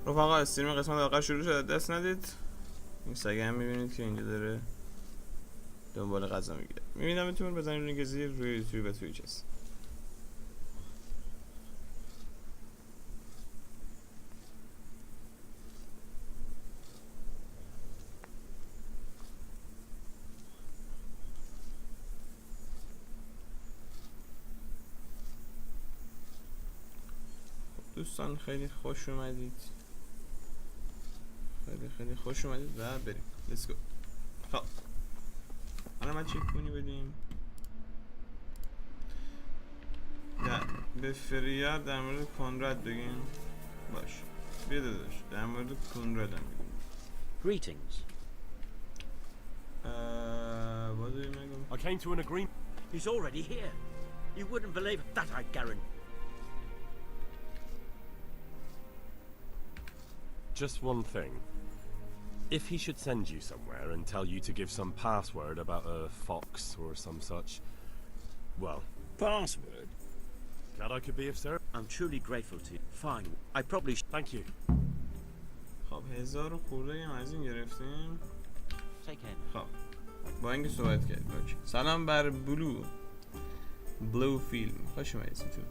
رفقا استریم قسمت آخر شروع شده، دست ندید. این سگه هم میبینید که اینجا داره دنبال غذا میگیره. میبینمتون، بزنید لینک زیر روی یوتیوب و توییچ هست. دوستان خیلی خوش اومدید، خیلی خوش اومدید و بریم. Let's go. خب الان من چک کنی بدیم به فریاد در مورد کنراد بگیم. باش بیا داداش در مورد کنراد هم بگیم. Greetings. What do you make? I came to an agreement. He's already here. You wouldn't believe that, I guarantee. Just one thing. If he should send you somewhere and tell you to give some password about a fox or some such, well... Password? Glad I could be of service. I'm truly grateful to you. Fine. I probably Thank you. خب 1000 خورده هم از این گرفتیم. Take care. خب با اینکه صحبت کرد. اوکی. سلام بر بلو فیلم. خوش اومدید تو.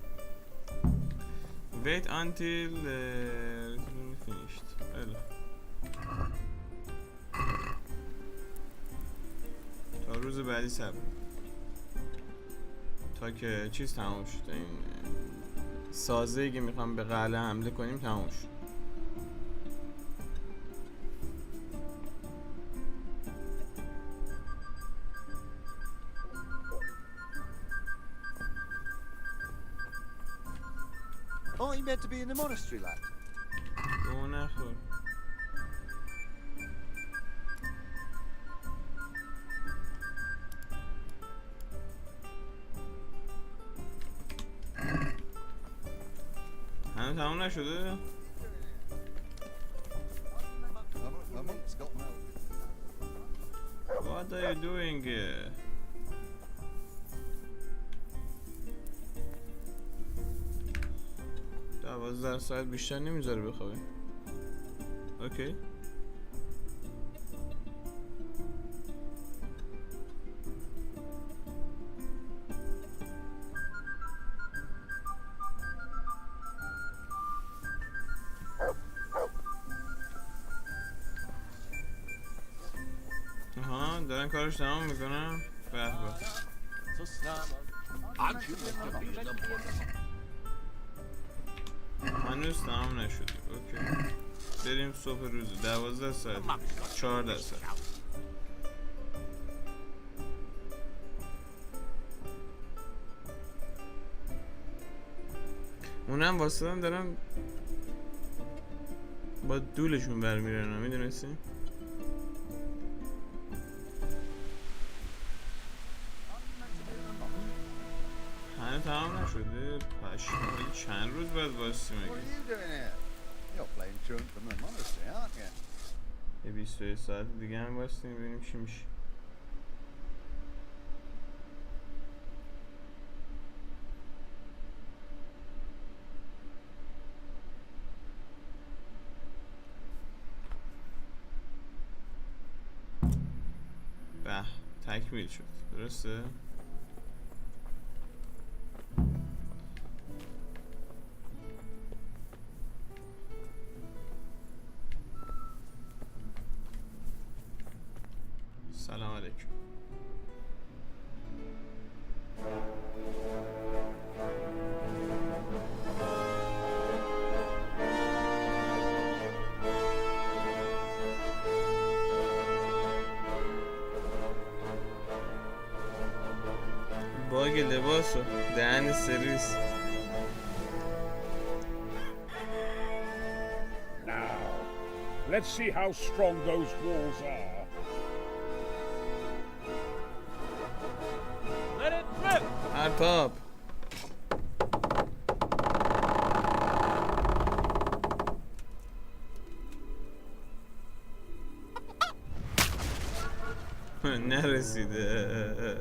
Wait until finished. تا روز بعدی صبر تا که چیز تموم شد. این سازه‌ای که میخوام به قلعه حمله کنیم تموم شد. Aren't you meant to be in the monastery, lad? گوه نخور. هنوز تموم نشده؟ The monk's got no. What are you doing? 12 ساعت بیشتر نمیذاره بخوابی. اوکی. آها دارن کارش تمام میکنن. به به. هنوز تمام نشده. اوکی بریم صبح روز 12 ساعت 14 ساعت. اونم واسه دارم با دولشون برمیرن. میدونستی؟ هنوز تمام نشده. پشمام چند روز بعد واسه What are مگه. you doing here? You're playing truant from the monastery, aren't you? یه 21 ساعت دیگه هم واسیم ببینیم چی میشه. به تکمیل شد. درسته؟ سلام علیکم. باگ لباس و دهن سرویس. Now, let's see how strong those walls are. Let it rip! پرتاب. نرسیده.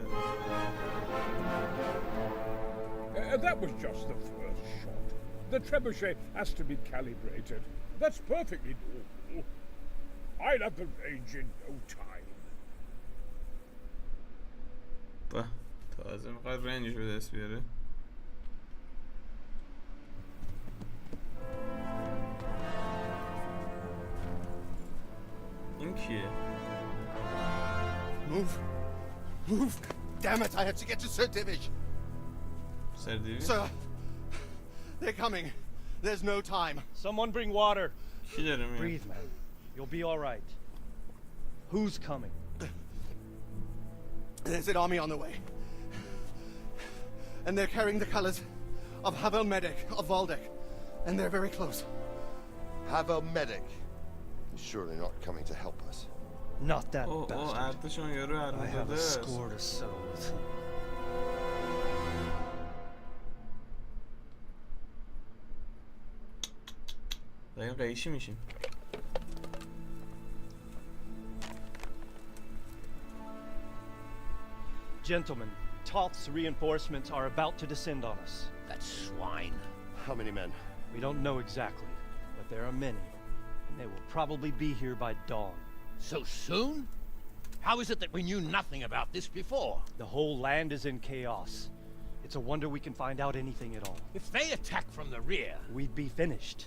That was just the first shot. The trebuchet has to be calibrated. That's perfectly normal. I'll have the range in no time. به تازه میخواد رنجش به دست بیاره. این کیه؟ Move. Move. Damn it, I have to get to Sir Divish. سردیوی؟ Sir, they're coming. There's no time. Someone bring water. کی داره میاد؟ Breathe, man. You'll be all right. Who's coming? There's an army on the way. And they're carrying the colors of Havel Medic of Valdek. And they're very close. Havel Medic. He's surely not coming to help us. Not that اوه bastard. ارتشون یارو I ارتش have داده a است. score to settle with him. دقیقا قیشی میشیم. Gentlemen, Toth's reinforcements are about to descend on us. That swine. How many men? We don't know exactly, but there are many. And they will probably be here by dawn. So soon? How is it that we knew nothing about this before? The whole land is in chaos. It's a wonder we can find out anything at all. If they attack from the rear, We'd be finished,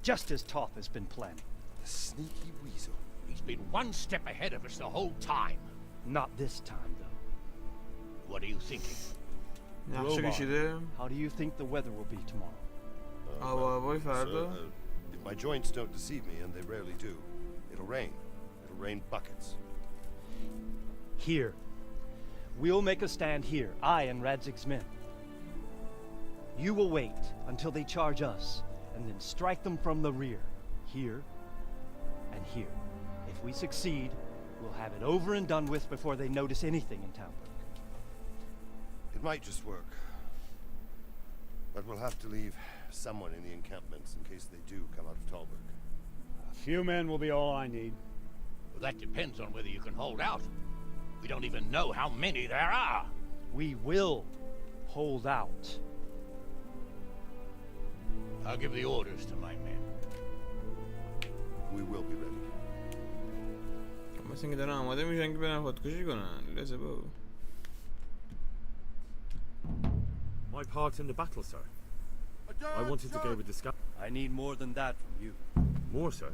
just as Toth has been planning. The sneaky weasel. he's been one step ahead of us the whole time. Not this time, though. What are you thinking? نقشه کشیده. How do you think the weather will be tomorrow? هوای فردا. If my joints don't deceive me, and they rarely do, it'll rain. It'll rain buckets. Here. We'll make a stand here, I and Radzig's men. You will wait until they charge us, and then strike them from the rear. Here and here. If we succeed, we'll have it over and done with before they notice anything in Townburg. It might just work. But we'll have to leave someone in the encampments in case they do come out of Talberg. A few men will be all I need. Well, that depends on whether you can hold out. We don't even know how many there are. We will hold out. I'll give the orders to my men. We will be ready. مثل اینکه دارن آماده میشن که برن خودکشی کنن. لازم با. My part in the battle, sir. I wanted to go with the scout. I need more than that from you. More, sir?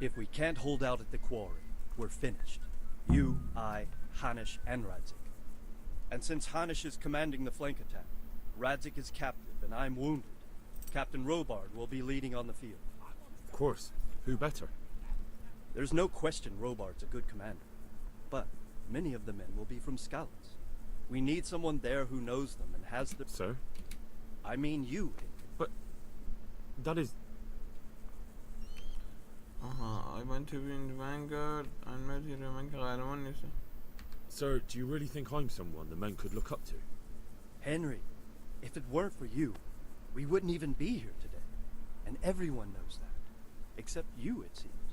If we can't hold out at the quarry, we're finished. You, I, Hanish, and Radzik. And since Hanish is commanding the flank attack, Radzik is captive and I'm wounded. Captain Robard will be leading on the field. Of course. Who better? There's no question Robard's a good commander. But many of the men will be from Scouts. We need someone there who knows them and has the... Sir? I mean you, Henry. That is... I went to be in the vanguard and met here. من که قهرمان نیستم. Sir, do you really think I'm someone the men could look up to? Henry, if it weren't for you, we wouldn't even be here today. And everyone knows that. Except you, it seems.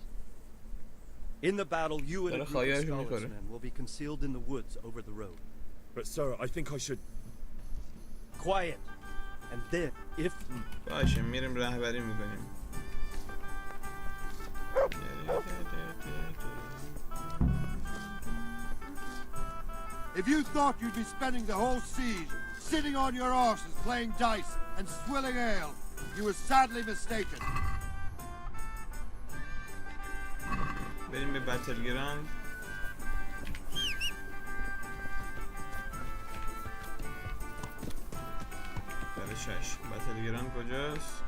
In the battle, you and a group of Scholars men will be concealed in the woods over the road. But sir, I think I should... Quiet! And then, if... باشه میریم رهبری میکنیم. If you thought you'd be spending the whole siege sitting on your arses playing dice and swilling ale, you were sadly mistaken. بریم به بتل گراند. برای 6 بتل گراند کجاست؟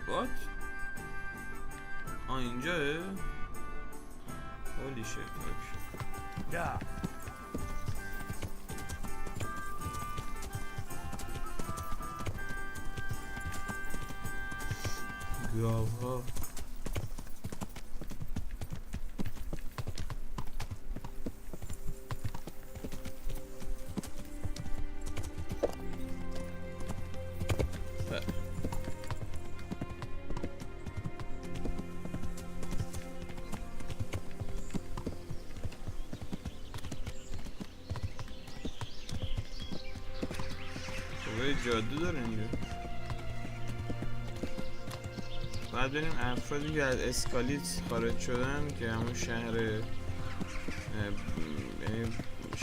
What? اینجاه؟ Holy shit. Yeah. گاوها. جاده داره اینجا. بعد بریم افرادی که از اسکالیت خارج شدن که همون شهر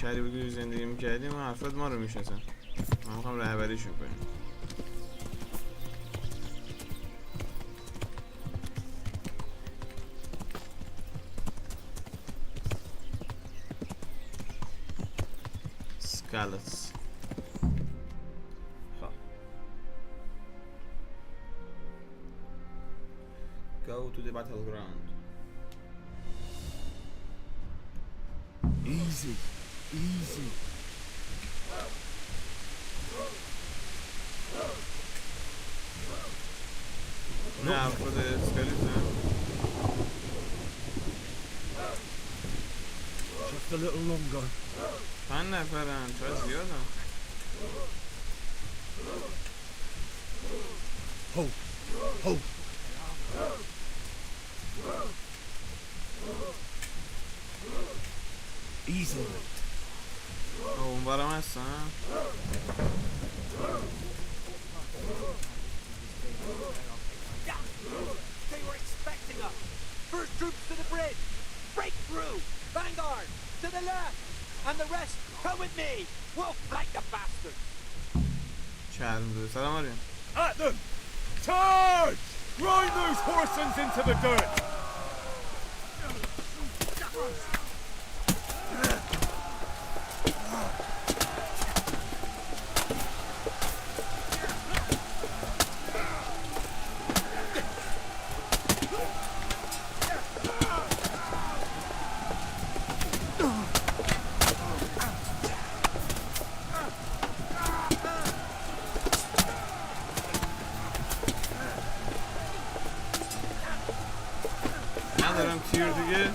شهری بود که زندگی میکردیم و افراد ما رو میشناسن. ما میخوام رهبریشون کنیم. Skeletons. Go to the battleground. Easy, easy. Now for the skeleton. Just a little longer. 5 نفرن چرا زیادن؟ Hold, hold. Easy. اون برام هستن؟ They were expecting us. First troops to the bridge. Break through. Vanguard to the left. And the rest come with me. We'll fight the bastards. چرم داره. سلام آرین. At them! Charge! Grind those horsens into the dirt! ندارم تیر دیگه.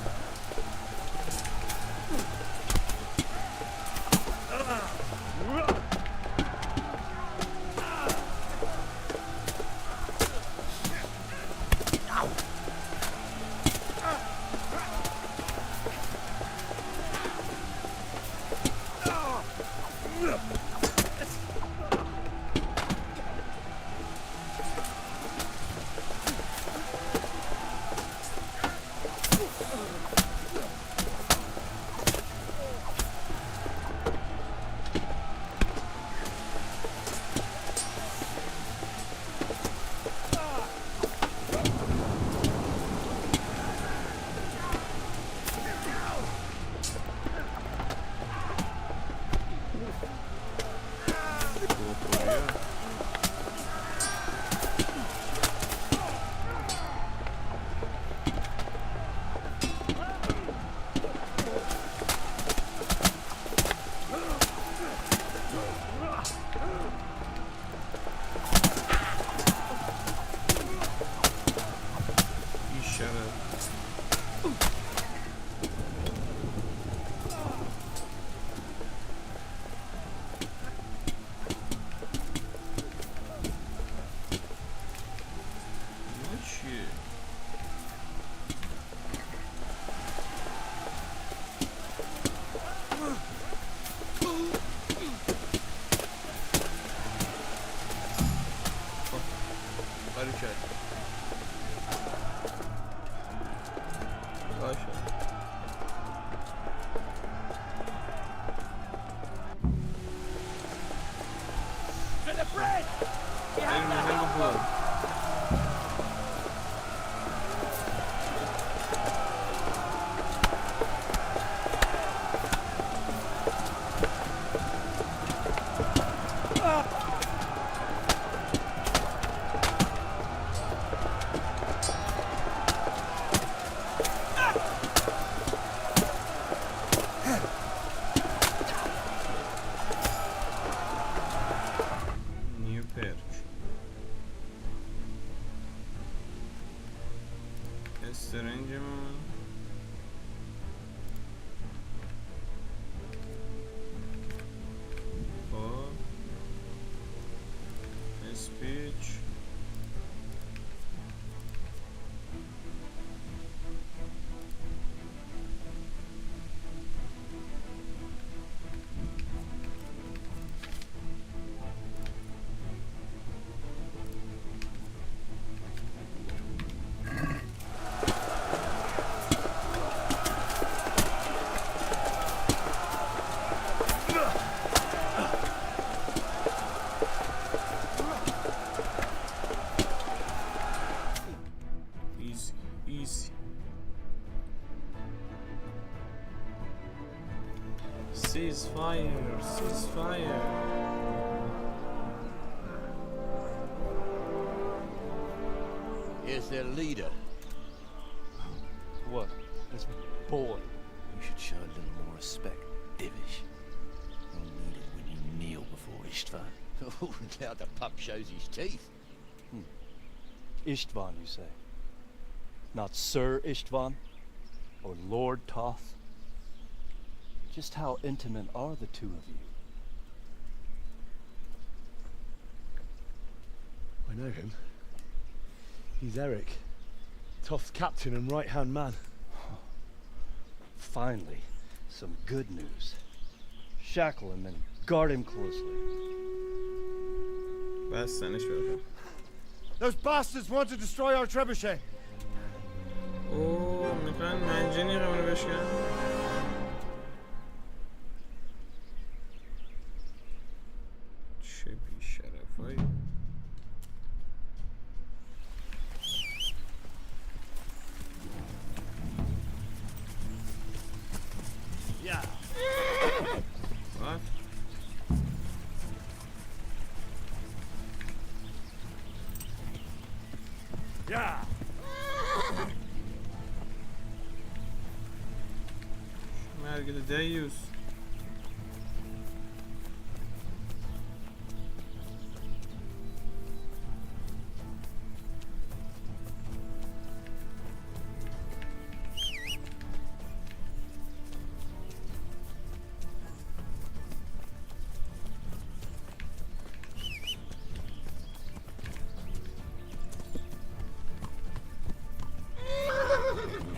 استرنجمون خب اسپیچ Ceasefire, ceasefire. Here's their leader. What? This boy. You should show a little more respect, Divish. You'll need it when you kneel before Istvan. Oh, now the pup shows his teeth. Istvan, you say? Not Sir Istvan? Or Lord Toth? Just how intimate are the two of you? I know him. He's Eric, Toth's captain and right-hand man. Finally, some good news. Shackle him and guard him closely. بستنش بخیر. Those bastards want to destroy our trebuchet. اوه میخوان منجنی قمونو بشکن. چه بیشرفایی. Yeah. What? Yeah. مرگل دیوس.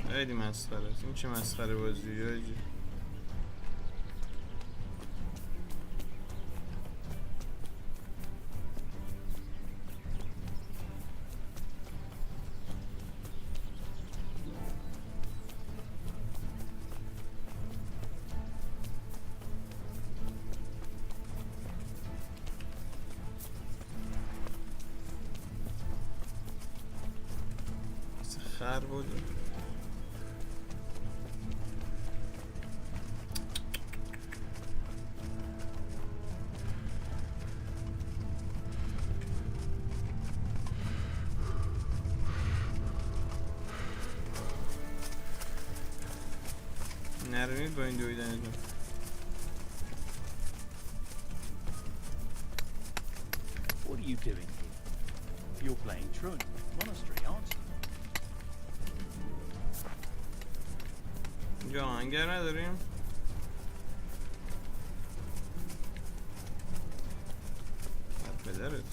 خیلی مسخره است. این چه مسخره بازیه آجی. خر بود. نرمید با این دویدنتون. What are you doing here? You're playing truant in the monastery, aren't you? اینجا آهنگر نداریم؟ پدرت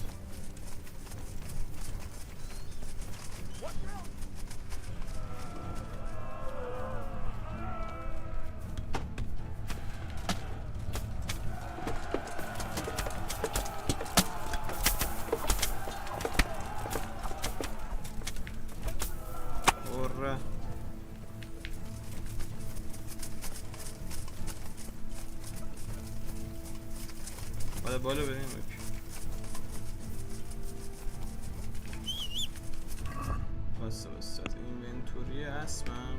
بالا بریم. واسه اینونتوری اسمم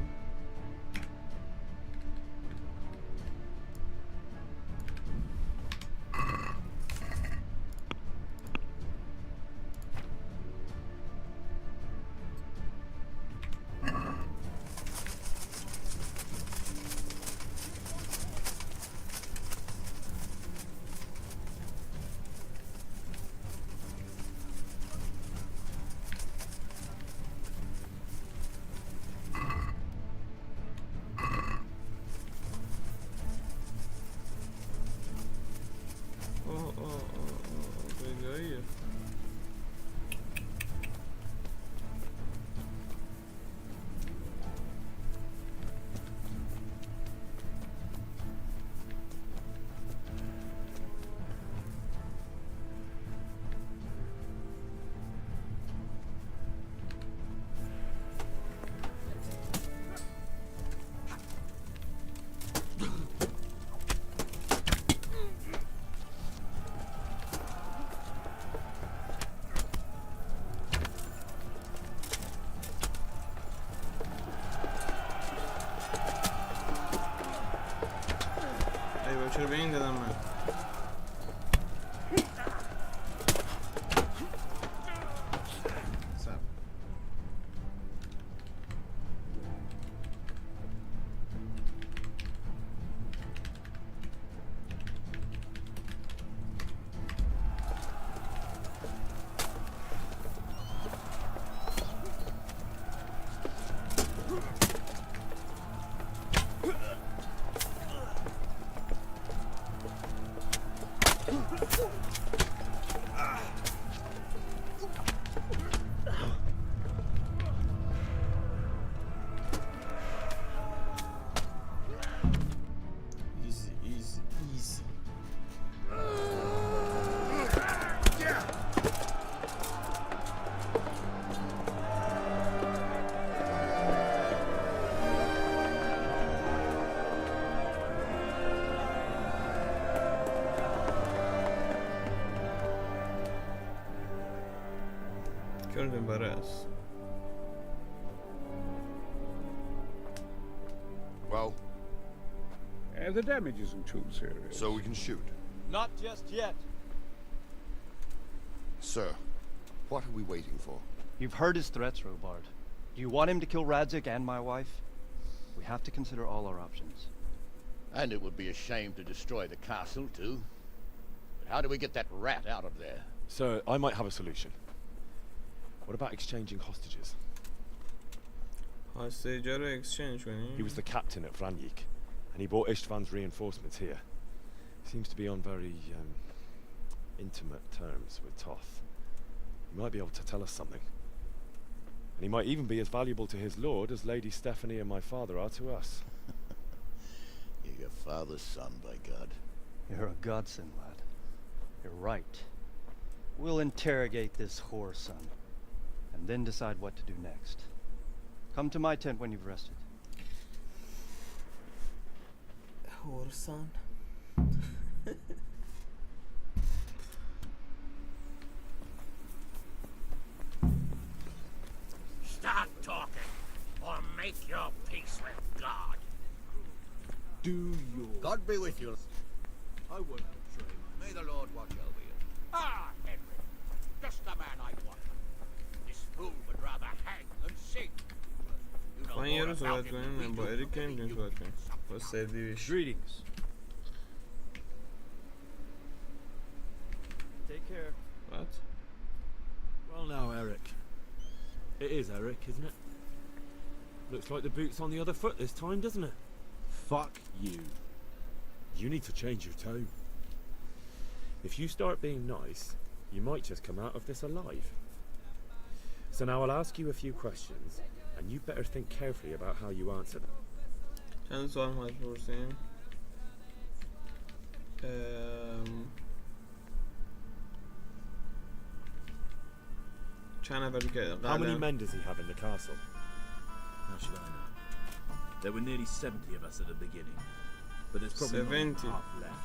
ای بابا چرا به این دادم من؟ Well, The damage isn't too serious. so we can shoot. Not just yet. Sir, what are we waiting for? You've heard his threats, Robard. Do you want him to kill Radzik and my wife? We have to consider all our options. And it would be a shame to destroy the castle, too. But how do we get that rat out of there? Sir, I might have a solution. What about exchanging hostages? هاستیجا رو exchange کنیم. He was the captain at Vranjik, and he brought Istvan's reinforcements here. Seems to be on very intimate terms with Toth. He might be able to tell us something. And he might even be as valuable to his lord as Lady Stephanie and my father are to us. You're your father's son, by God. You're a godsend, lad. You're right. We'll interrogate this whore son, and then decide what to do next. Come to my tent when you've rested. Horsan. Start talking, or make your peace with God. Do your... God be with you. I won't betray myself. May the Lord watch over you. Ah, Henry. Just the man I want. This fool would rather hang than sing. You know من یه more رو about صحبت him کنیم than we با do, اریک که than نمیتونیم you صحبت do. کنیم با سردیویش. Greetings. Take care. What? Well now, Eric. It is Eric, isn't it? Looks like the boot's on the other foot this time, doesn't it? Fuck you. You need to change your tone. If you start being nice, you might just come out of this alive. So now I'll ask you a few questions, and you better think carefully about how you answer them. چند سوال باید بپرسیم؟ چند نفری که How many men does he have in the castle? How should I know? There were nearly 70 of us at the beginning, but there's probably not 70. half left.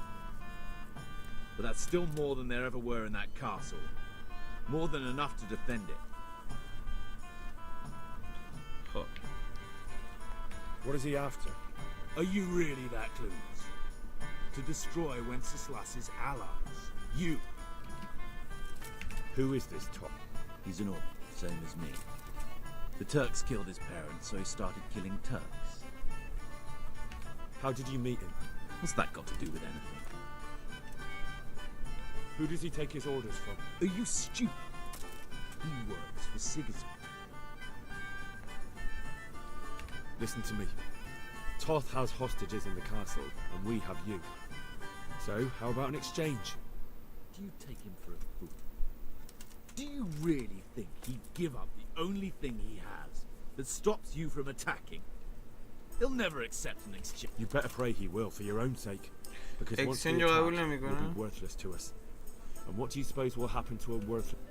But that's still more than there ever were in that castle. More than enough to defend it. خب What is he after? Are you really that clueless? To destroy Wenceslas's allies. You. Who is this Tom? He's an orc, same as me. The Turks killed his parents, so he started killing Turks. How did you meet him? What's that got to do with anything? Who does he take his orders from? Are you stupid? He works for Sigismund. Listen to me. Toth has hostages in the castle, and we have you. So, how about an exchange? Do you take him for a fool? Do you really think he'd give up the only thing he has that stops you from attacking? He'll never accept an exchange. You better pray he will, for your own sake. Because once we exchange رو قبول attack, نمیکنه. he'll be worthless to us. And what do you suppose will happen to a worthless...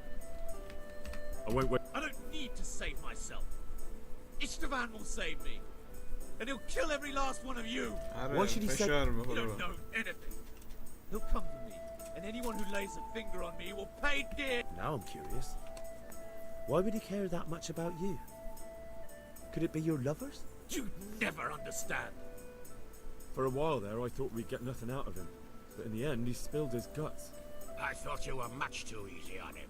I won't wait. I don't need to save myself. Istvan will save me. And he'll kill every last one of you. آره Why should he say- فشار You بخوره don't know anything. He'll come to me, and anyone who lays a finger on me will pay dear. Now I'm curious. Why would he care that much about you? Could it be your lovers? You never understand. For a while there, I thought we'd get nothing out of him. But in the end, he spilled his guts. I thought you were much too easy on him.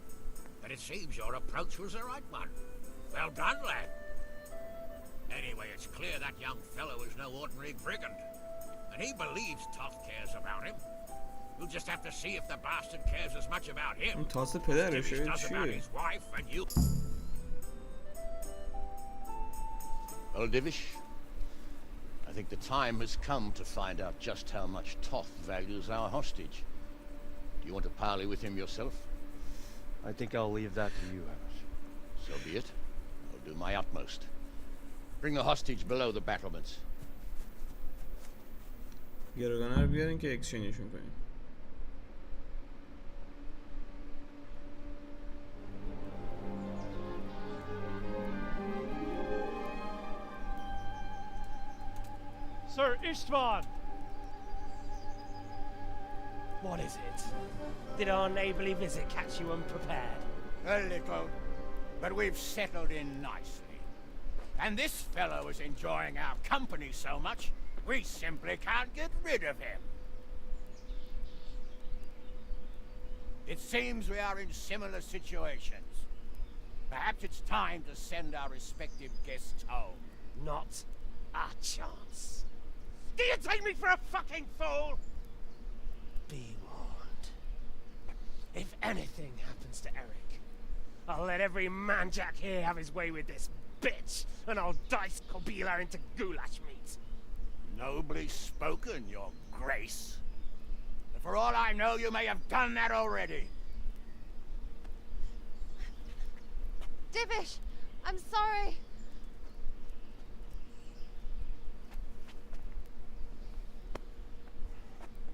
But it seems your approach was the right one. Well done, lad. Anyway, it's clear that young fellow is no ordinary brigand. And he believes Toth cares about him. We'll just have to see if the bastard cares as much about him این تاس as پدرشه Divish does about چیه؟ his wife and you. Well, Divish, I think the time has come to find out just how much Toth values our hostage. Do you want to parley with him yourself? I think I'll leave that to you, Hamish. So be it. I'll do my utmost. Bring the hostage below the battlements. گروگانه رو بیارین که اکسچنجشون کنیم. Sir Istvan! What is it? Did our neighbourly visit catch you unprepared? A little, but we've settled in nicely. And this fellow is enjoying our company so much, we simply can't get rid of him. It seems we are in similar situations. Perhaps it's time to send our respective guests home. Not a chance. Do you take me for a fucking fool? Be warned. If anything happens to Eric, I'll let every manjack here have his way with this bitch, and I'll dice Kobila into goulash meat. Nobly spoken, Your Grace. But for all I know, you may have done that already. Divish, I'm sorry.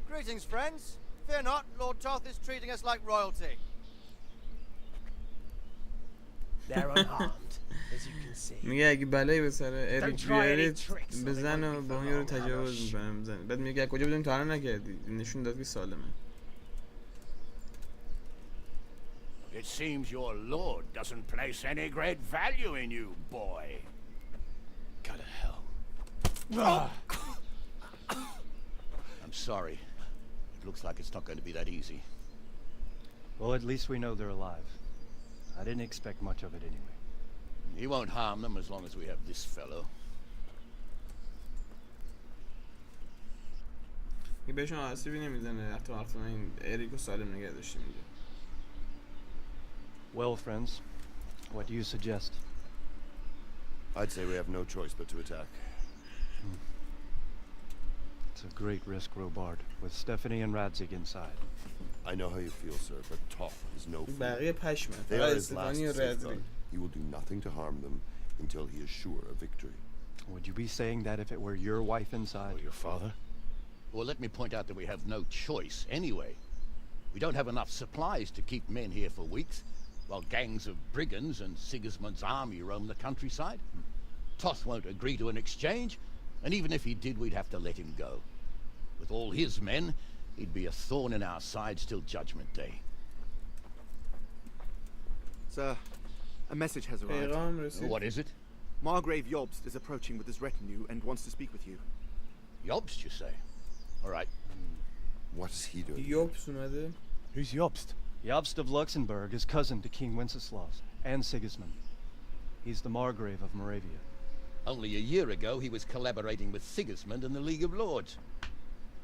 Greetings, friends. Fear not, Lord Toth is treating us like royalty. They're unharmed, as you can see. میگه اگه بلایی به سر اریک try any بیارید tricks or they بزن won't و be با for اون یارو long, تجاوز Hamish. میکنم میزن. بعد میگه کجا بدونیم تا الان نکردی؟ نشون داد که سالمه. It seems your lord doesn't place any great value in you, boy. Go to hell. I'm sorry. It looks like it's not going to be that easy. Well, at least we know they're alive. I didn't expect much of it anyway. He won't harm them as long as we have this fellow. این بهشون آسیبی نمیزنه حتی وقتی من این اریکو سالم نگه داشته میگه. Well, friends, what do you suggest? I'd say we have no choice but to attack. It's a great risk, Robard, with Stephanie and Radzig inside. I know how you feel, sir, but Toth is no fool. بقیه پشمه. They فقط are his last استفانی و safeguard. رزمی. He will do nothing to harm them until he is sure of victory. Would you be saying that if it were your wife inside? Or your father? Well, let me point out that we have no choice anyway. We don't have enough supplies to keep men here for weeks, while gangs of brigands and Sigismund's army roam the countryside. Toth won't agree to an exchange, and even if he did, we'd have to let him go. With all his men, he'd be a thorn in our sides till Judgment Day. Sir, a message has arrived. پیغام رسید. What is it? Margrave Jobst is approaching with his retinue and wants to speak with you. Jobst, you say? All right. What is he doing? یوبس اومده. Who's Jobst? Jobst of Luxembourg is cousin to King Wenceslaus and Sigismund. He's the Margrave of Moravia. Only a year ago, he was collaborating with Sigismund and the League of Lords.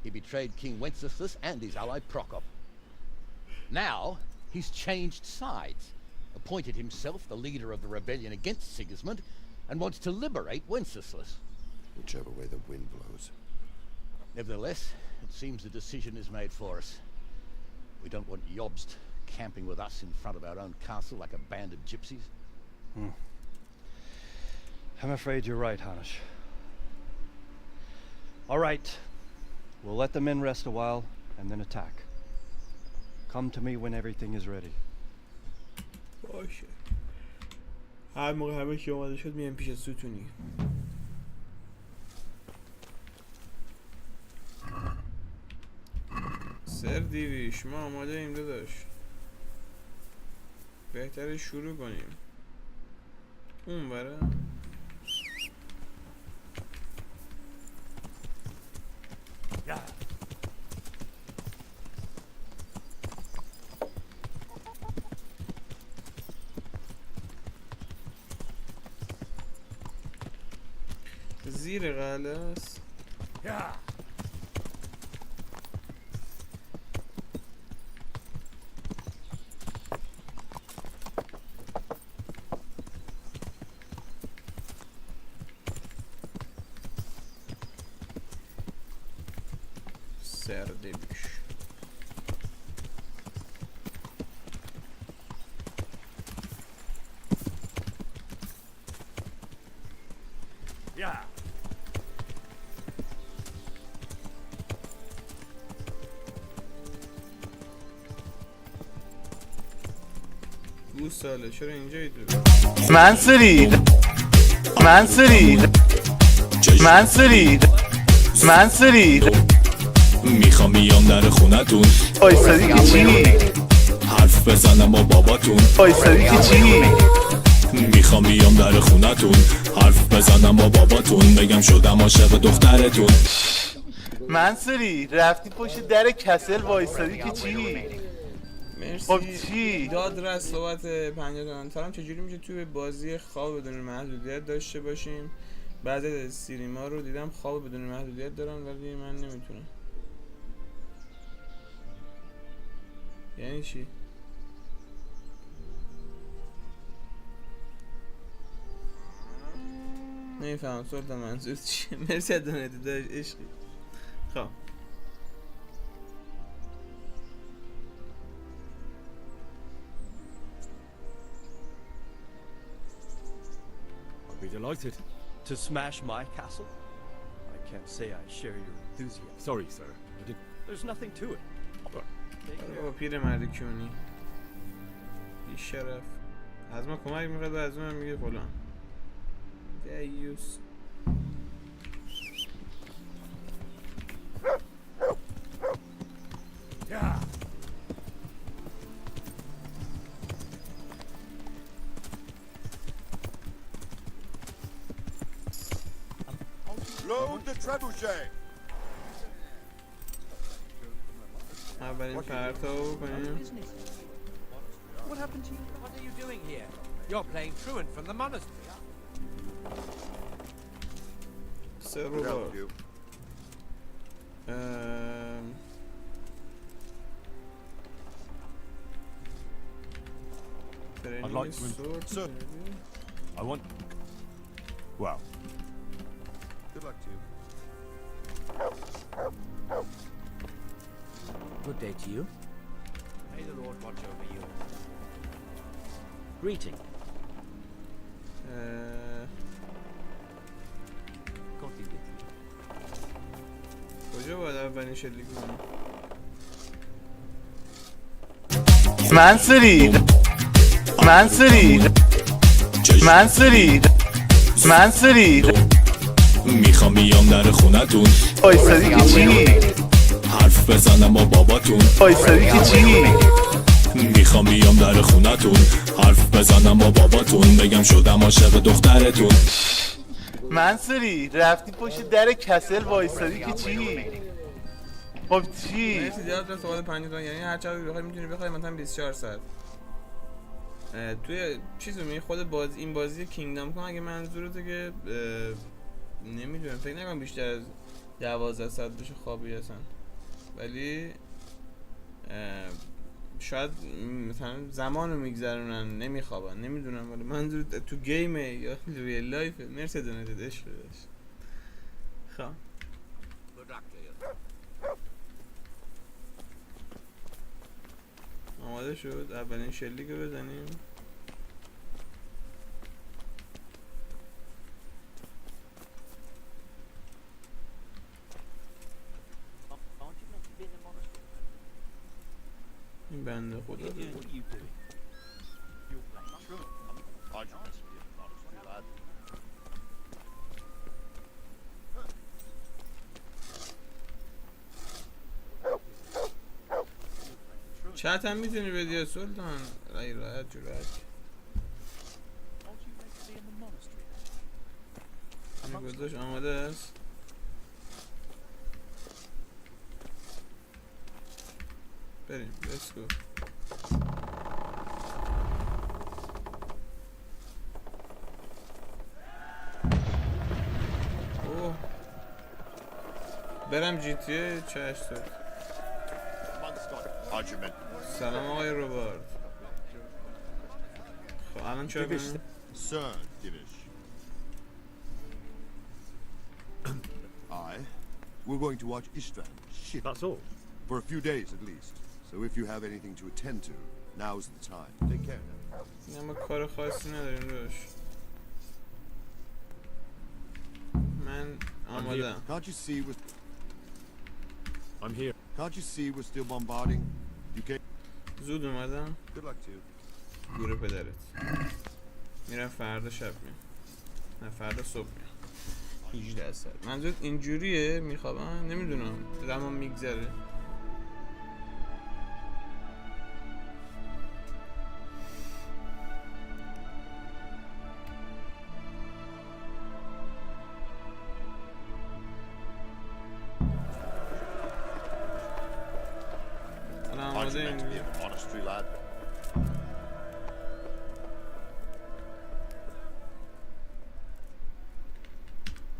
He betrayed King Wenceslas and his ally Prokop. Now, he's changed sides, appointed himself the leader of the rebellion against Sigismund, and wants to liberate Wenceslas. Whichever way the wind blows. Nevertheless, it seems the decision is made for us. We don't want Jobst camping with us in front of our own castle like a band of gypsies. I'm afraid you're right, Hanish. All right. We'll let the men rest a while and then attack. Come to me when everything is ready. باشه. هر موقع همه که اومده شد میام پیش ستونی. سر دیویش ما آماده ایم داداش. بهتره شروع کنیم. اون بره. زیر قلعه است. سرده بیش. گوساله چرا اینجایی تو؟ منصوری میخوام بیام در خونتون وایسادی که چی؟ حرف بزنم با باباتون وایسادی که چی؟ میخوام بیام در خونتون حرف بزنم با باباتون بگم شدم عاشق دخترتون. منصوری رفتی پشت در کسل وایسادی که چی؟ مرسی. خب چی؟ داد رست صحبت 50 تا هم چجوری میشه توی بازی خواب بدون محدودیت داشته باشیم؟ بعضی از استریما رو دیدم خواب بدون محدودیت دارن ولی من نمیتونم. یعنی چی؟ نمیفهم سلطان منظور چیه؟ مرسی از دونیت داشت عشقی. خب I'll be delighted. To smash my castle? I can't say I share your enthusiasm. Sorry, sir. I did. There's nothing to it. بابا پیر مرد کیونی بی شرف از ما کمک میخواد و از اون میگه فلان دیوس. Load the trebuchet. اولین پرتاب کنیم. What happened to you? What are you doing here? You're playing truant from the monastery. سه رو بار I'd like to. Sir, I want. Wow. Good luck to you. Good day to you. May the Lord watch over you. Greeting. Continue. کجا باید اولین شلیک کنیم؟ منصوری میخوام بیام در خونتون وایسادی که چی؟ حرف بزنم با باباتون وایسادی که چی؟ میخوام بیام در خونتون حرف بزنم با باباتون بگم شدم عاشق دخترتون. منصوری رفتی پشت در کسل وایسادی که چی؟ خب چی؟ مرسی زیاد رست صحبت 50 یعنی هر چقدر بخوای میتونی بخوای مثلا 24 ساعت توی چیزو میگه خود بازی این بازی کینگدام کام اگه منظورته که نمیدونم فکر نکنم بیشتر از 12 ساعت بشه خوابی اصلا ولی شاید مثلا زمانو میگذرونن نمیخوابن نمیدونم ولی منظور تو گیمه یا ریل لایفه. مرسی دونیت عشق داشت. خب آماده شد اولین شلیک رو بزنیم. این بنده خدا چت هم میتونی بدی یا سلطان رای راحت جورت این گذاشت آماده است. بریم let's go. برم جی تی چه شد. سلام آقای روبارت. خب الان چرا بریم؟ Sir Divish. We're going to watch Istvan shit. That's all? For a few days at least. So if you have anything to attend to, now's the time. Take care now. نه ما کار خاصی نداریم روش. من آمادم. Can't you see we're... I'm here. Can't you see we're still bombarding? You can't... زود اومدم. Good luck to you. گوره پدرت. میرم فردا شب میام. نه فردا صبح میام. 18 ساعت. منظورت اینجوریه میخوابم؟ نمیدونم. زمان میگذره. Aren't you meant to be a monastery lad?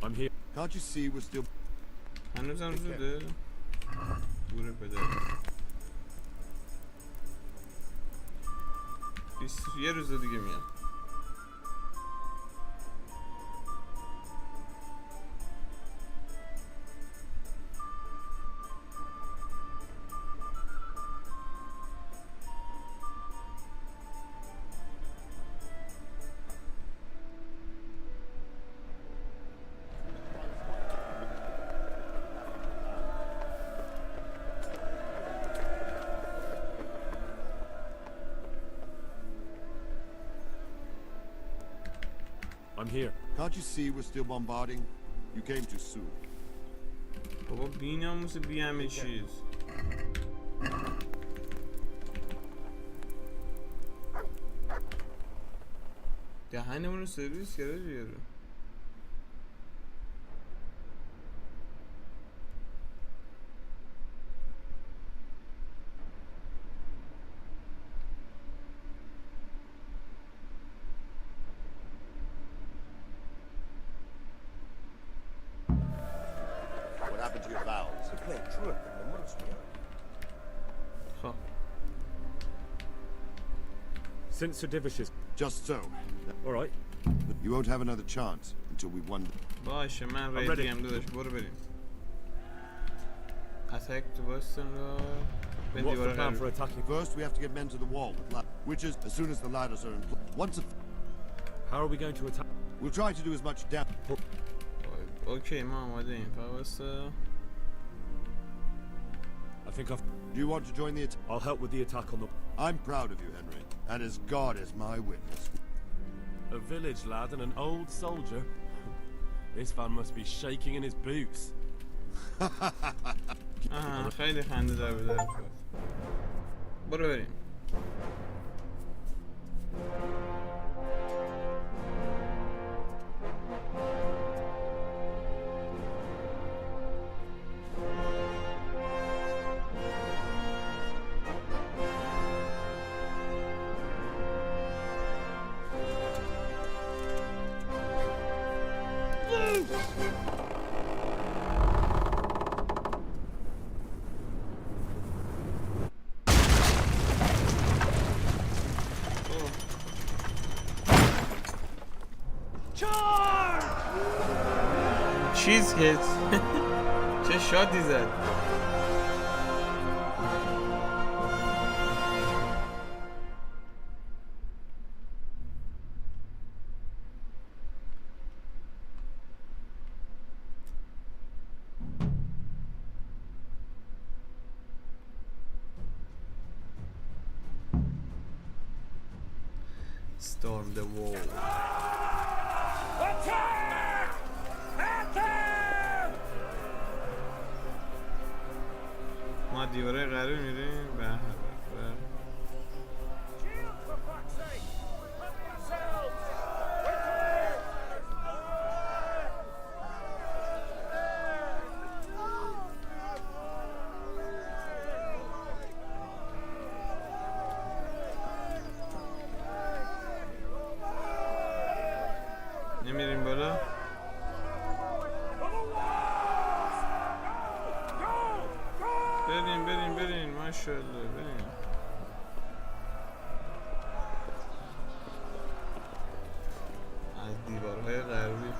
I'm here. Can't you see we're still... هنوزم زوده. گوره پدرت. یه روز دیگه میام. I'm here. Can't you see we're still bombarding? You came too soon. بابا بی ناموس بی همه چیز. دهنمون رو سرویس کرده دیگه. What happened to your vows? We're playing truant in the monastery. خب. Since Sir Divish is... Just so. All right. You won't have another chance until we've won. باشه من ریدی هم داداش برو بریم. اتک تو باستن رو به What's دیوار the plan for قرار. attacking? First, we have to get men to the wall with which is as soon as the ladders are in place. Once How are we going to attack? we'll try to do as much damage. اوکی ما آماده ایم. فواستا. I think I've... Do you want to join the attack? I'll help with the attack on the... I'm proud of you, Henry, and as God is my witness. A village lad and an old soldier. This fan must be shaking in his boots. خیلی خنده دار بود. برو بریم. چیز هیت چه شادی زد. Storm the wall. Attack! Attack! ما دیواره قرار میریم به هر Shield for fuck's sake! Cover yourselves! نمیریم بالا. بریم ماشاءالله بریم. از دیوارهای غربی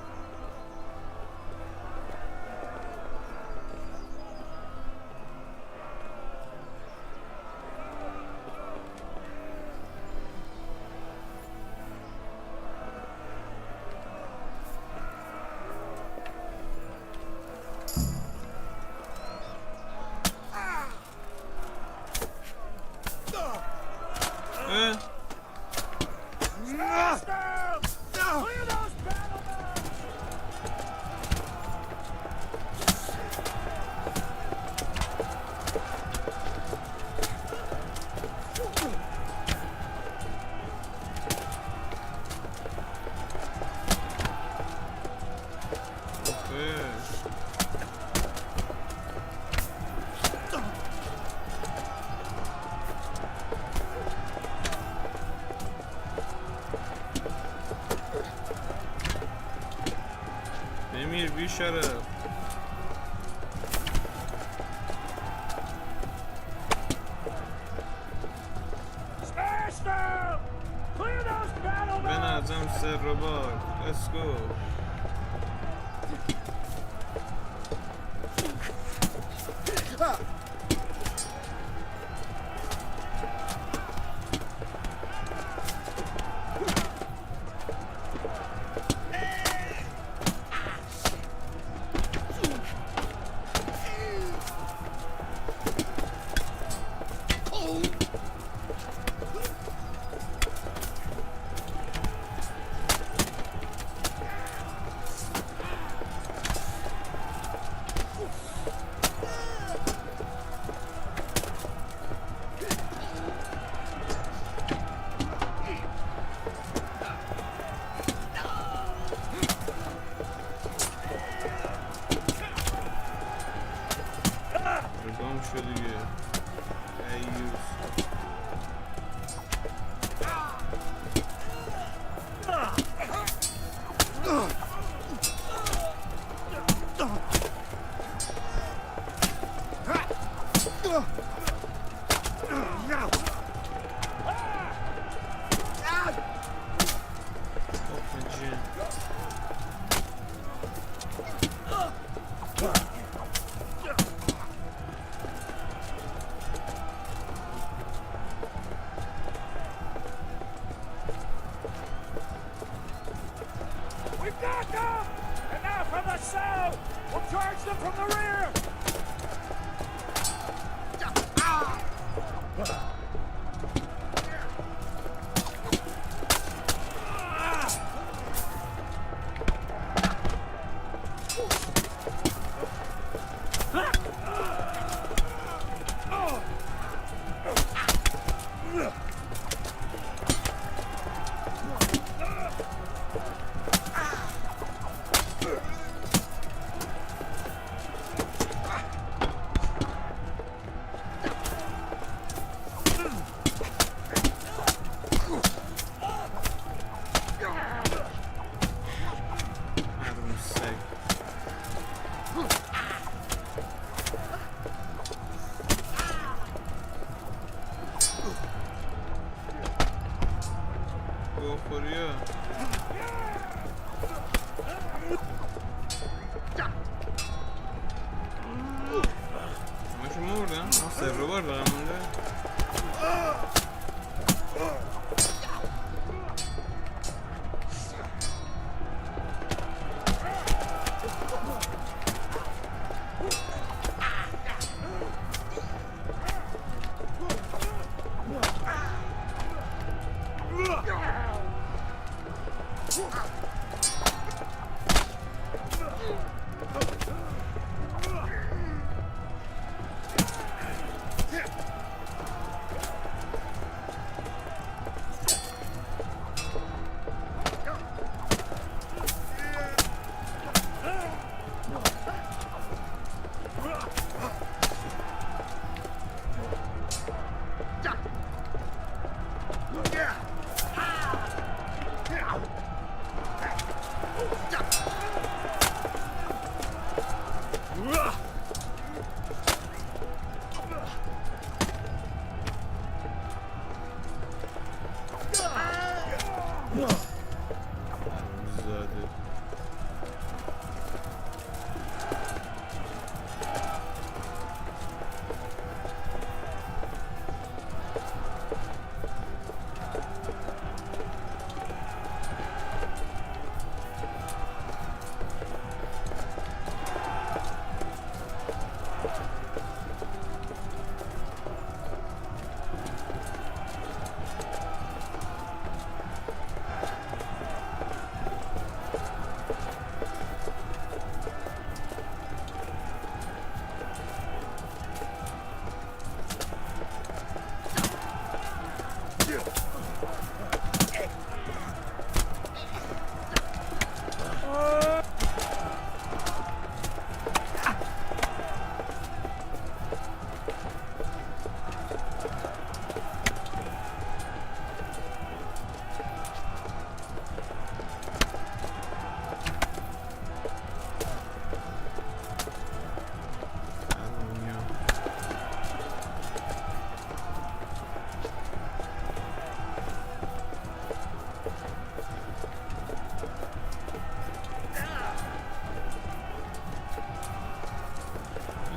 بمیر بیشاره. بنظم سر رو بار. Let's go.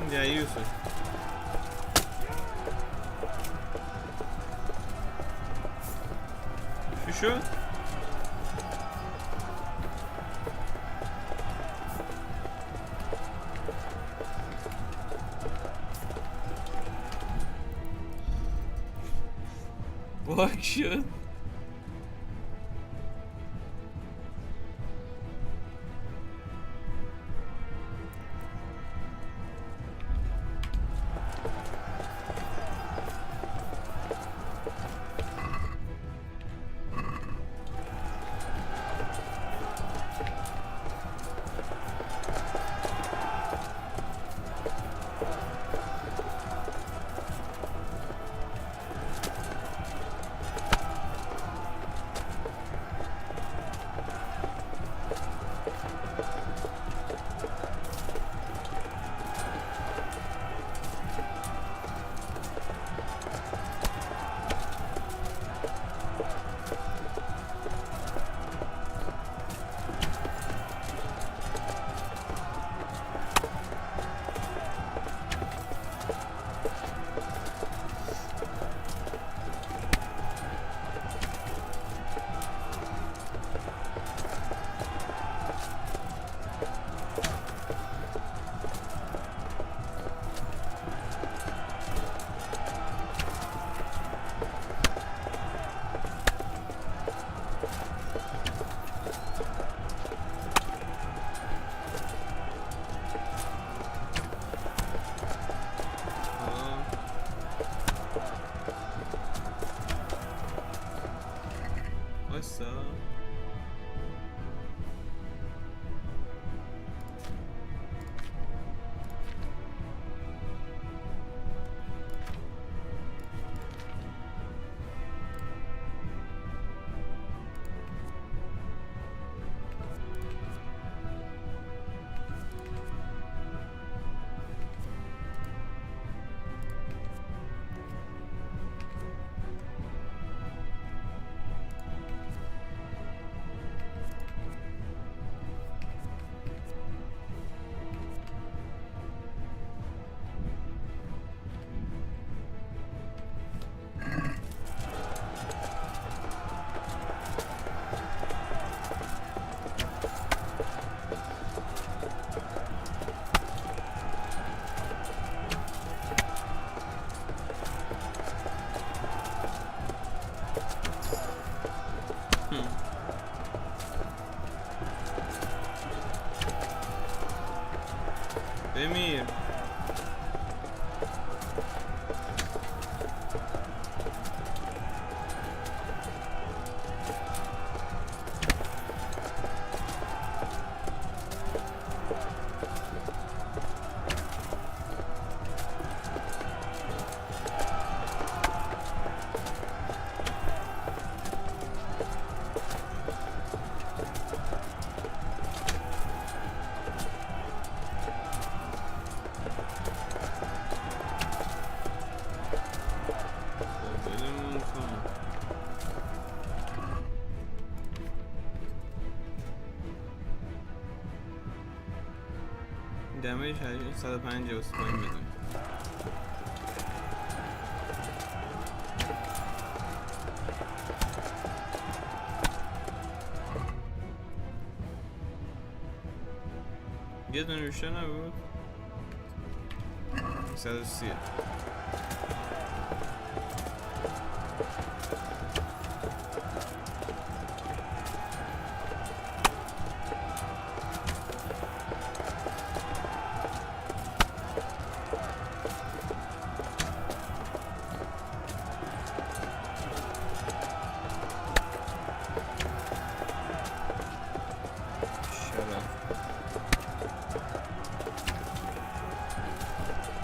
دیوسه. چی شد؟ باک شد. بمیر. دمیج 150 اسپاین بدون. یه دونه بیشتر نبود. 130.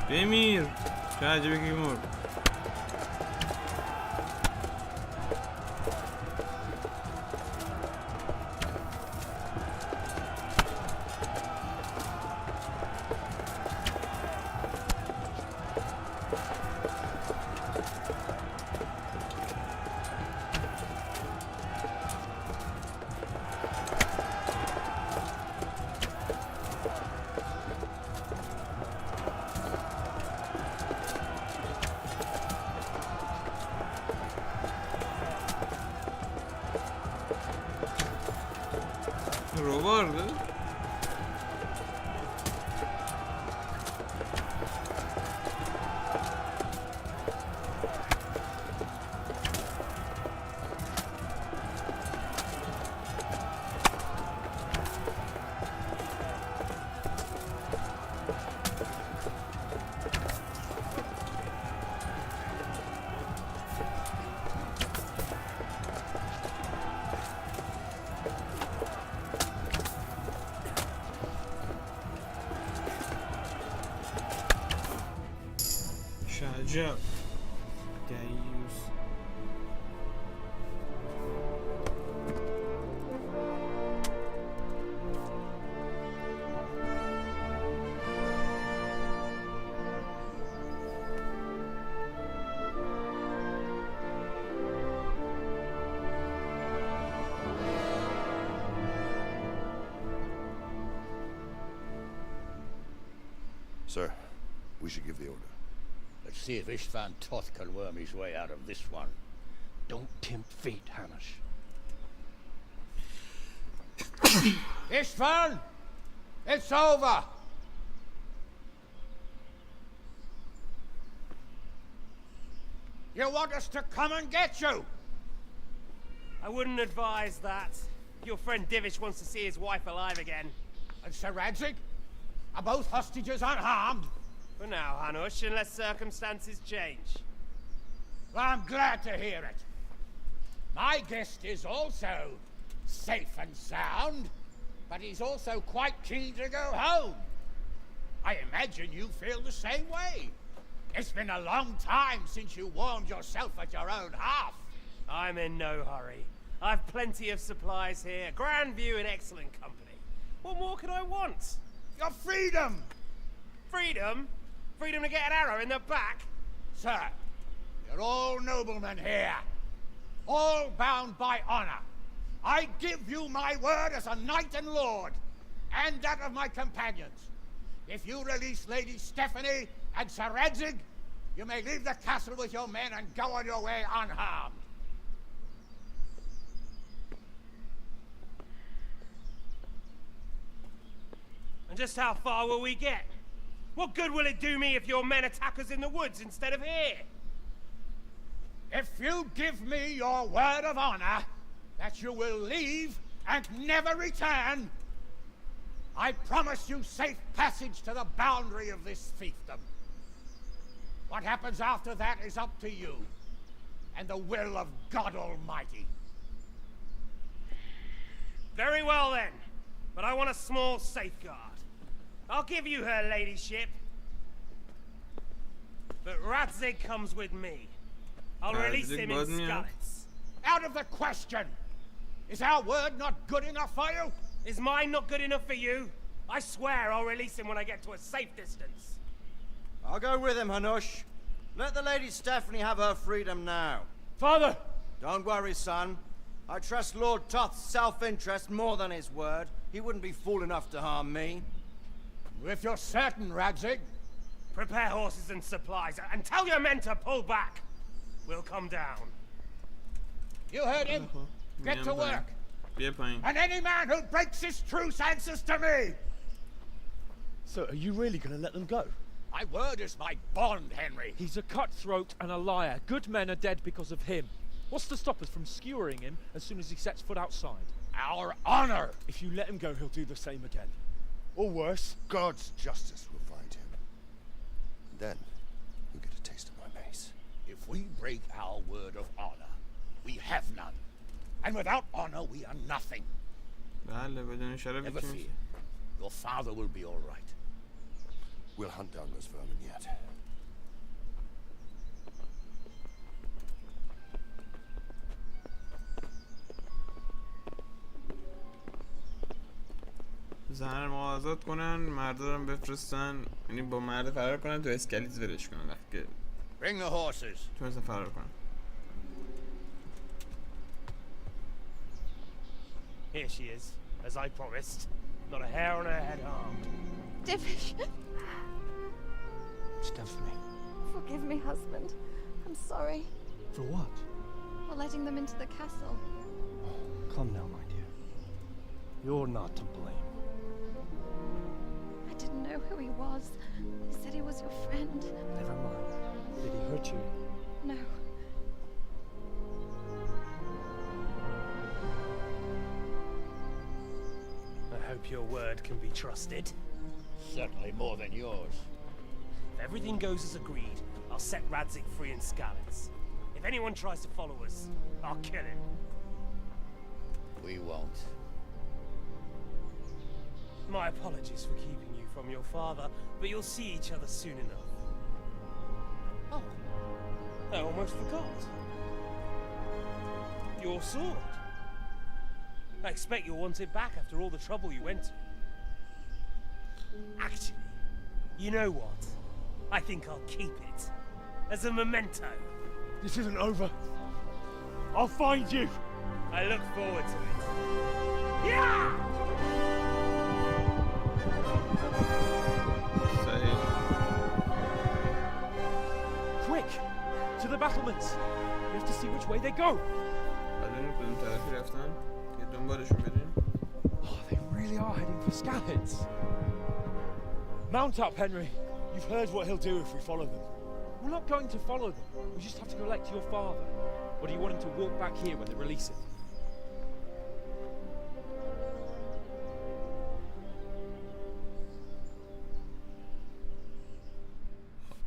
بمیر. چه عجبه که مرد. vardı. Şacap. Deyiz. Sir, we should give the order. Let's see if Istvan Toth can worm his way out of this one. Don't tempt fate, Hamish. Istvan! It's over! You want us to come and get you? I wouldn't advise that. Your friend Divish wants to see his wife alive again. And Sir Radzig? Are both hostages unharmed? For now, Hanush, unless circumstances change. Well, I'm glad to hear it. My guest is also safe and sound, but he's also quite keen to go home. I imagine you feel the same way. It's been a long time since you warmed yourself at your own hearth. I'm in no hurry. I've plenty of supplies here, grand view and excellent company. What more could I want? Your freedom! Freedom? Freedom to get an arrow in the back? Sir, you're all noblemen here. All bound by honor. I give you my word as a knight and lord, and that of my companions. If you release Lady Stephanie and Sir Radzig, you may leave the castle with your men and go on your way unharmed. And just how far will we get? What good will it do me if your men attack us in the woods instead of here? If you give me your word of honor that you will leave and never return, I promise you safe passage to the boundary of this fiefdom. What happens after that is up to you and the will of God Almighty. Very well then, but I want a small safeguard. I'll give you her ladyship. But Radzig comes with me. I'll release him in Scullets. Out of the question! Is our word not good enough for you? Is mine not good enough for you? I swear I'll release him when I get to a safe distance. I'll go with him, Hanush. Let the Lady Stephanie have her freedom now. Father! Don't worry, son. I trust Lord Toth's self-interest more than his word. He wouldn't be fool enough to harm me. If you're certain, Radzig. Prepare horses and supplies, and tell your men to pull back. We'll come down. You heard him. Get to work. And any man who breaks this truce answers to me. So, are you really going to let them go? My word is my bond, Henry. He's a cutthroat and a liar. Good men are dead because of him. What's to stop us from skewering him as soon as he sets foot outside? Our honor! If you let him go, he'll do the same again. Or worse. God's justice will find him. Then, you'll get a taste of my mace. If we break our word of honor, we have none. And without honor, we are nothing. Never fear. Your father will be all right. We'll hunt down those vermin yet. زنر رو آزاد کنن، مردا رو بفرستن، یعنی با مرد فرار کنن تو اسکلیت ولش کنن وقتی که Bring the horses. تونستن فرار کنن. Here she is, as I promised. Not a hair on her head harmed. Divish. Stephanie. Forgive me, husband. I'm sorry. For what? For letting them into the castle. Come now, my dear. You're not to blame. I didn't know who he was. He said he was your friend. Never mind. Did he hurt you? No. I hope your word can be trusted. Certainly more than yours. If everything goes as agreed, I'll set Radzig free in Skalitz. If anyone tries to follow us, I'll kill him. We won't. My apologies for keeping you from your father, but you'll see each other soon enough. Oh, I almost forgot. Your sword. I expect you'll want it back after all the trouble you went to. Actually, you know what? I think I'll keep it. As a memento. This isn't over. I'll find you. I look forward to it. Yeah! Quick! To the battlements! We have to see which way they go! بدونیم کدوم طرفی رفتن که دنبالشون بریم. Oh, they really are heading for Skalitz. Mount up, Henry. You've heard what he'll do if we follow them. We're not going to follow them. We just have to collect your father. Or do you want him to walk back here when they release it?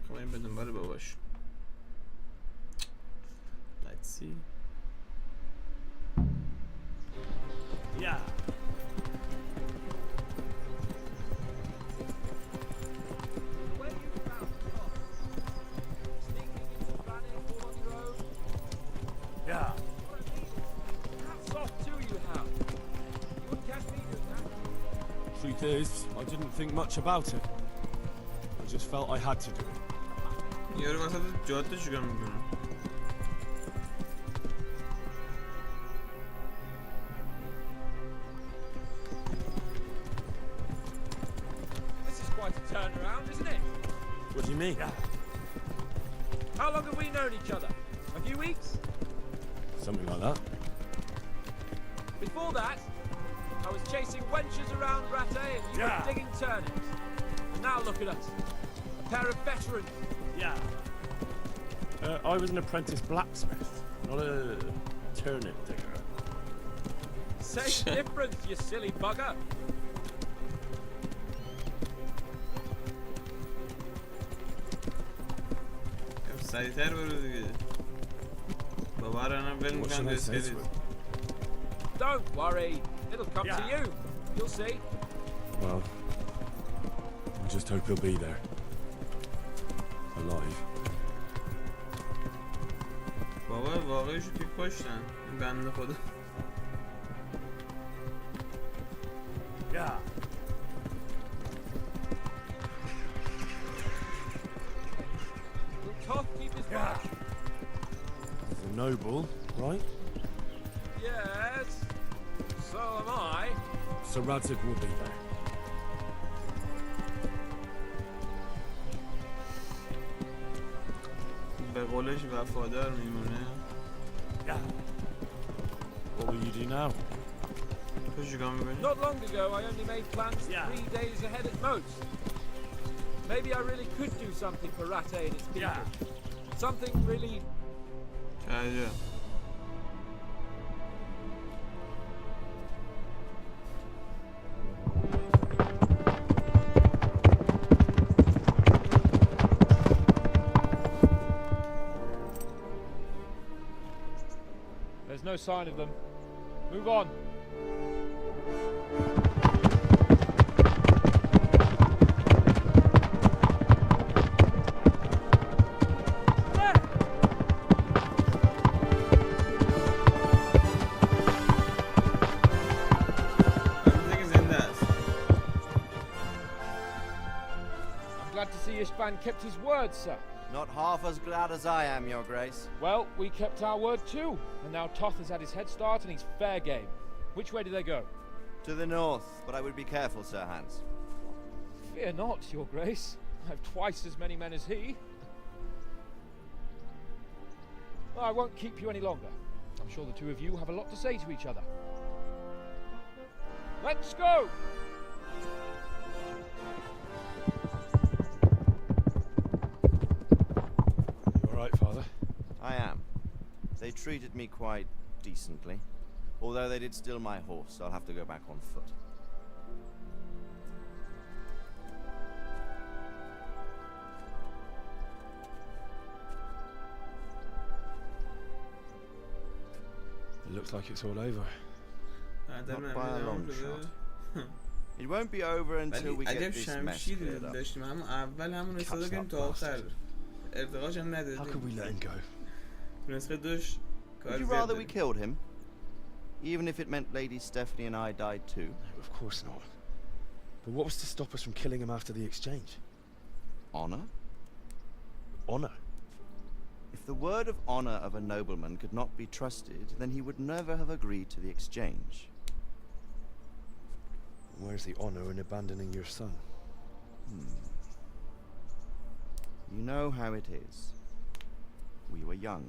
خب این به دنبال باباش. Let's see. Yeah. Yeah. Hats off to you, Hal. You wouldn't catch me doing that. Truth is, I didn't think much about it. I just felt I had to do it. یارو وسط جاده چیکار میکنه؟ This is quite a turnaround, isn't it? What do you mean? How long have we known each other? A few weeks? Something like that. Before that, I was chasing wenches around Rattay and you were digging turnips. And now look at us. A pair of veterans. Yeah. I was an apprentice blacksmith, not a turnip digger. Same difference, you silly bugger. سریعتر برو دیگه. بابا رو هم ول میکنم به اسکلیت. Don't worry, it'll come to you. You'll see. Well, I just hope he'll be there. Alive. بابا واقعیشو که کشتن این بنده خدا. Yeah. Will Toth keep his word? He's a noble, right? Yes. So am I. So Radzig will be there. به قولش وفادار میمونه. What will you do now? تو چیکار میکنی؟ Not long ago, I only made plans 3 days ahead at most. Maybe I really could do something for Rattay and its people. Something really... چه There's no sign of them. Move on. I'm glad to see Ishban kept his word, sir. Not half as glad as I am, Your Grace. Well, we kept our word too. And now Toth has had his head start and he's fair game. Which way do they go? To the north, but I would be careful, Sir Hans. Fear not, Your Grace. I have twice as many men as he. I won't keep you any longer. I'm sure the two of you have a lot to say to each other. Let's go! You alright, Father? I am. They treated me quite decently. Although they did steal my horse, so I'll have to go back on foot. It looks like it's all over. Not by a long shot. It won't be over until we get this mess cleared up. داشتیم همون اول همون استفاده کنیم تا آخر ارتقاش هم ندادیم. How could we let him go? نسخه دوش Would you rather we killed him? Even if it meant Lady Stephanie and I died too? No, of course not. But what was to stop us from killing him after the exchange? Honor? Honor? If the word of honor of a nobleman could not be trusted, then he would never have agreed to the exchange. Where's the honor in abandoning your son? You know how it is. We were young.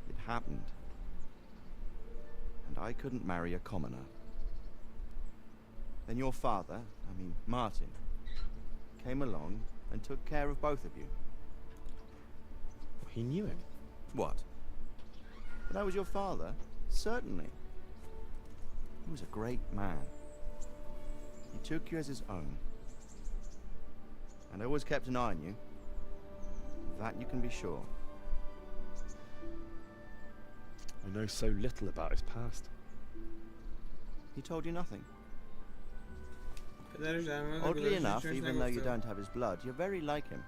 It happened. And I couldn't marry a commoner. Then your father, Martin, came along and took care of both of you. He knew him. What? But I was your father? Certainly. He was a great man. He took you as his own. And always kept an eye on you. Of that you can be sure. I know so little about his past. He told you nothing? Oddly enough, even though you don't have his blood, you're very like him.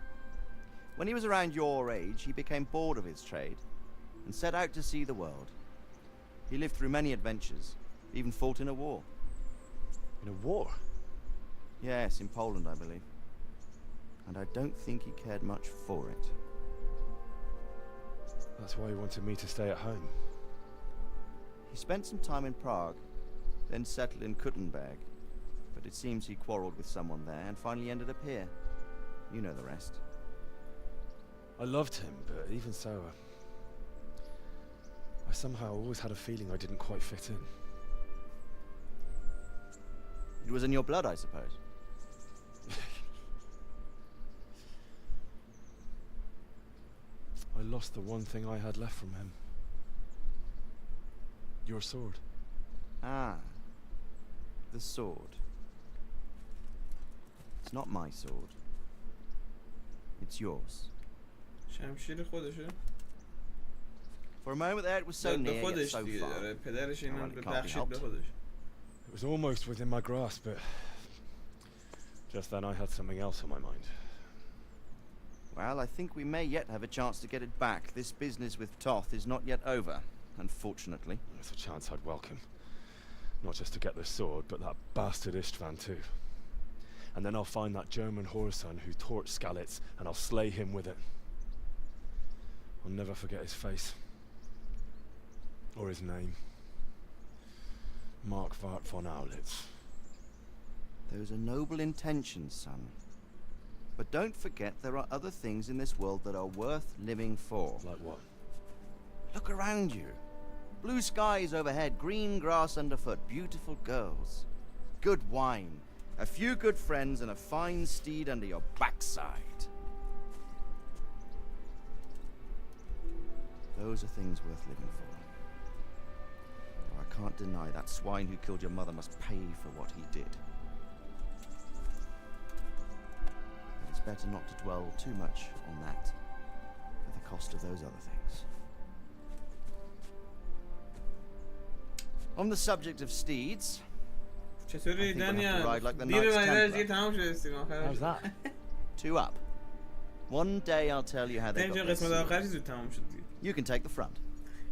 When he was around your age, he became bored of his trade and set out to see the world. He lived through many adventures, even fought in a war. In a war? Yes, in Poland, I believe. And I don't think he cared much for it. That's why he wanted me to stay at home. He spent some time in Prague, then settled in Kuttenberg. But it seems he quarreled with someone there and finally ended up here. You know the rest. I loved him, but even so, I somehow always had a feeling I didn't quite fit in. It was in your blood, I suppose. I lost the one thing I had left from him. Your sword. Ah. The sword. It's not my sword. It's yours. شمشیر خودشه. For a moment there it was so near yet so far. پدرش اینو It بخشید به خودش. It was almost within my grasp, but just then I had something else on my mind. Well, I think we may yet have a chance to get it back. This business with Toth is not yet over, unfortunately. It's a chance I'd welcome. Not just to get the sword, but that bastard Istvan too. And then I'll find that German whoreson who torched Skalitz, and I'll slay him with it. I'll never forget his face. Or his name. Mark Vart von Aulitz. Those are noble intentions, son. But don't forget there are other things in this world that are worth living for. Like what? Look around you. Blue skies overhead, green grass underfoot, beautiful girls. Good wine, a few good friends, and a fine steed under your backside. Those are things worth living for. Though I can't deny that swine who killed your mother must pay for what he did. But it's better not to dwell too much on that, at the cost of those other things. On the subject of steeds, I think we'll have to ride like the Knights Templar. How's that? 2 up. One day I'll tell you how they got their قسمت آخرش seals. زود تموم شد دیگه. You can take the front.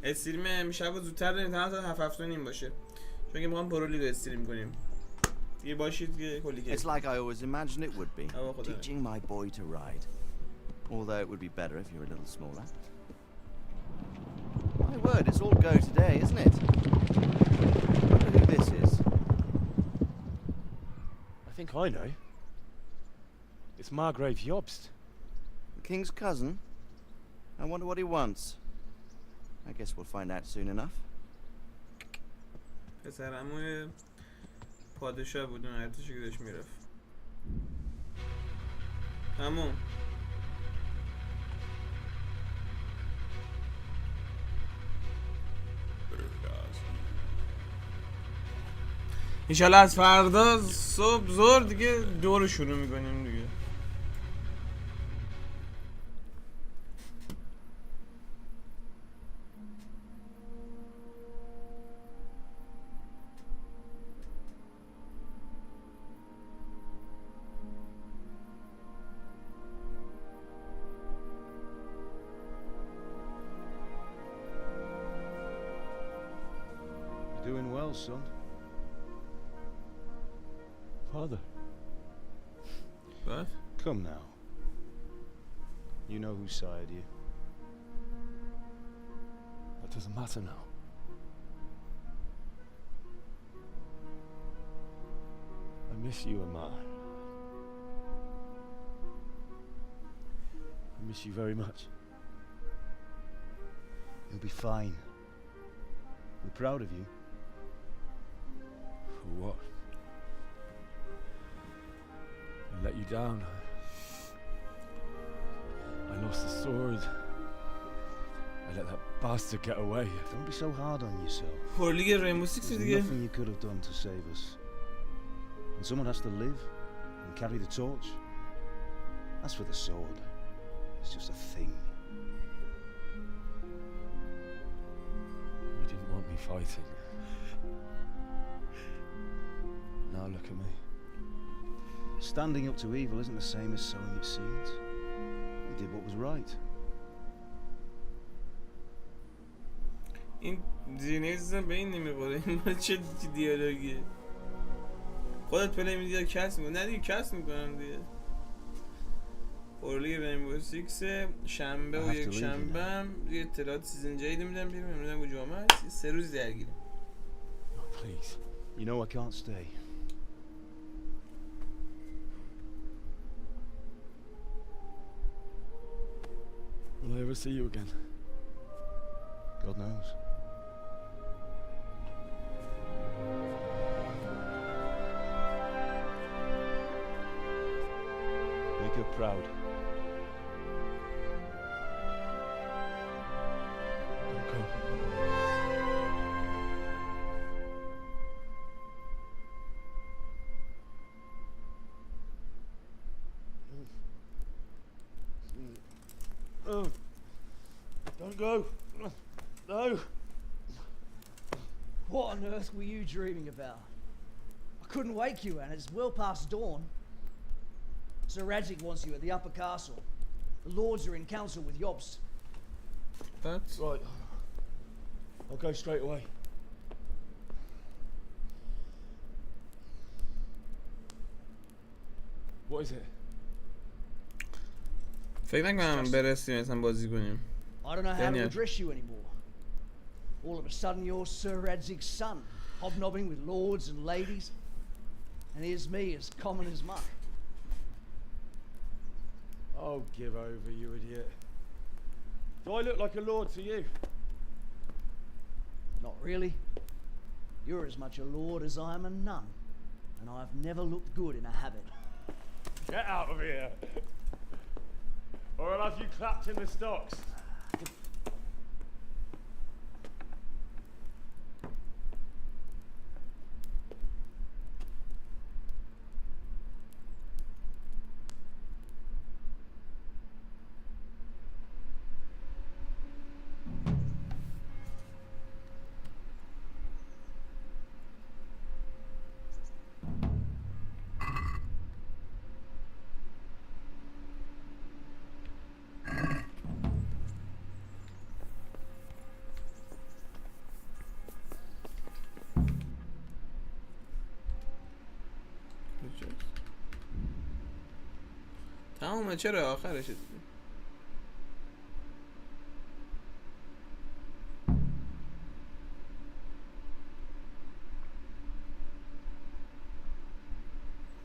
استریم امشب زودتر داریم تا 7:30 باشه. چون که می‌خوام پرو لیگ استریم کنیم. دیگه باشید که کلی که. It's like I always imagined it would be. Teaching my boy to ride. Although it would be better if you were a little smaller. My word, it's all go today, isn't it? I wonder who this is. I think I know. It's Margrave Jobst. The king's cousin? I wonder what he wants. I guess we'll find out soon enough. پسرعموی پادشاه بود اون ارتشی که داشت میرفت. تموم. انشالله از فردا صبح زور دیگه دور شروع میکنیم دیگه. You're doing well, son. Father. What? Come now. You know who sired you. That doesn't matter now. I miss you, Emma. I miss you very much. You'll be fine. We're proud of you. For what? I let you down. I lost the sword. I let that bastard get away. Don't be so hard on yourself. پرلیگ رینبو سیکس There's دیگه. nothing you could have done to save us. And someone has to live and carry the torch. As for the sword, it's just a thing. You didn't want me fighting. Now look at me. Standing up to evil isn't the same as sowing its seeds. You did what was right. این زینه به این نمیخوره. این چه دیالوگیه؟ خودت پلی میدی یا کس میکنم؟ نه دیگه کس میکنم دیگه. پرلیگ رینبو سیکس شنبه و یک شنبه هم یه اطلاعات سیزن جدید میدم بیرون. امروز با جامعه 3 روز درگیریم. Please. You know I can't stay. Will I ever see you again? God knows. Make her proud. Don't go. Oh. Don't go. No. What on earth were you dreaming about? I couldn't wake you, and it's well past dawn. Sir Radzik wants you at the upper castle. The lords are in council with Yobst. That's right. I'll go straight away. What is it? فکر نکنم برسیم مثلا بازی کنیم. I don't know how to address you anymore. All of a sudden you're Sir Radzig's son, hobnobbing with lords and ladies. And here's me as common as muck. Oh, give over, you idiot. Do I look like a lord to you? Not really. You're as much a lord as I am a nun. And I've never looked good in a habit. Get out of here. Or I'll have you clapped in the stocks. تمومه چرا آخرش دیگه.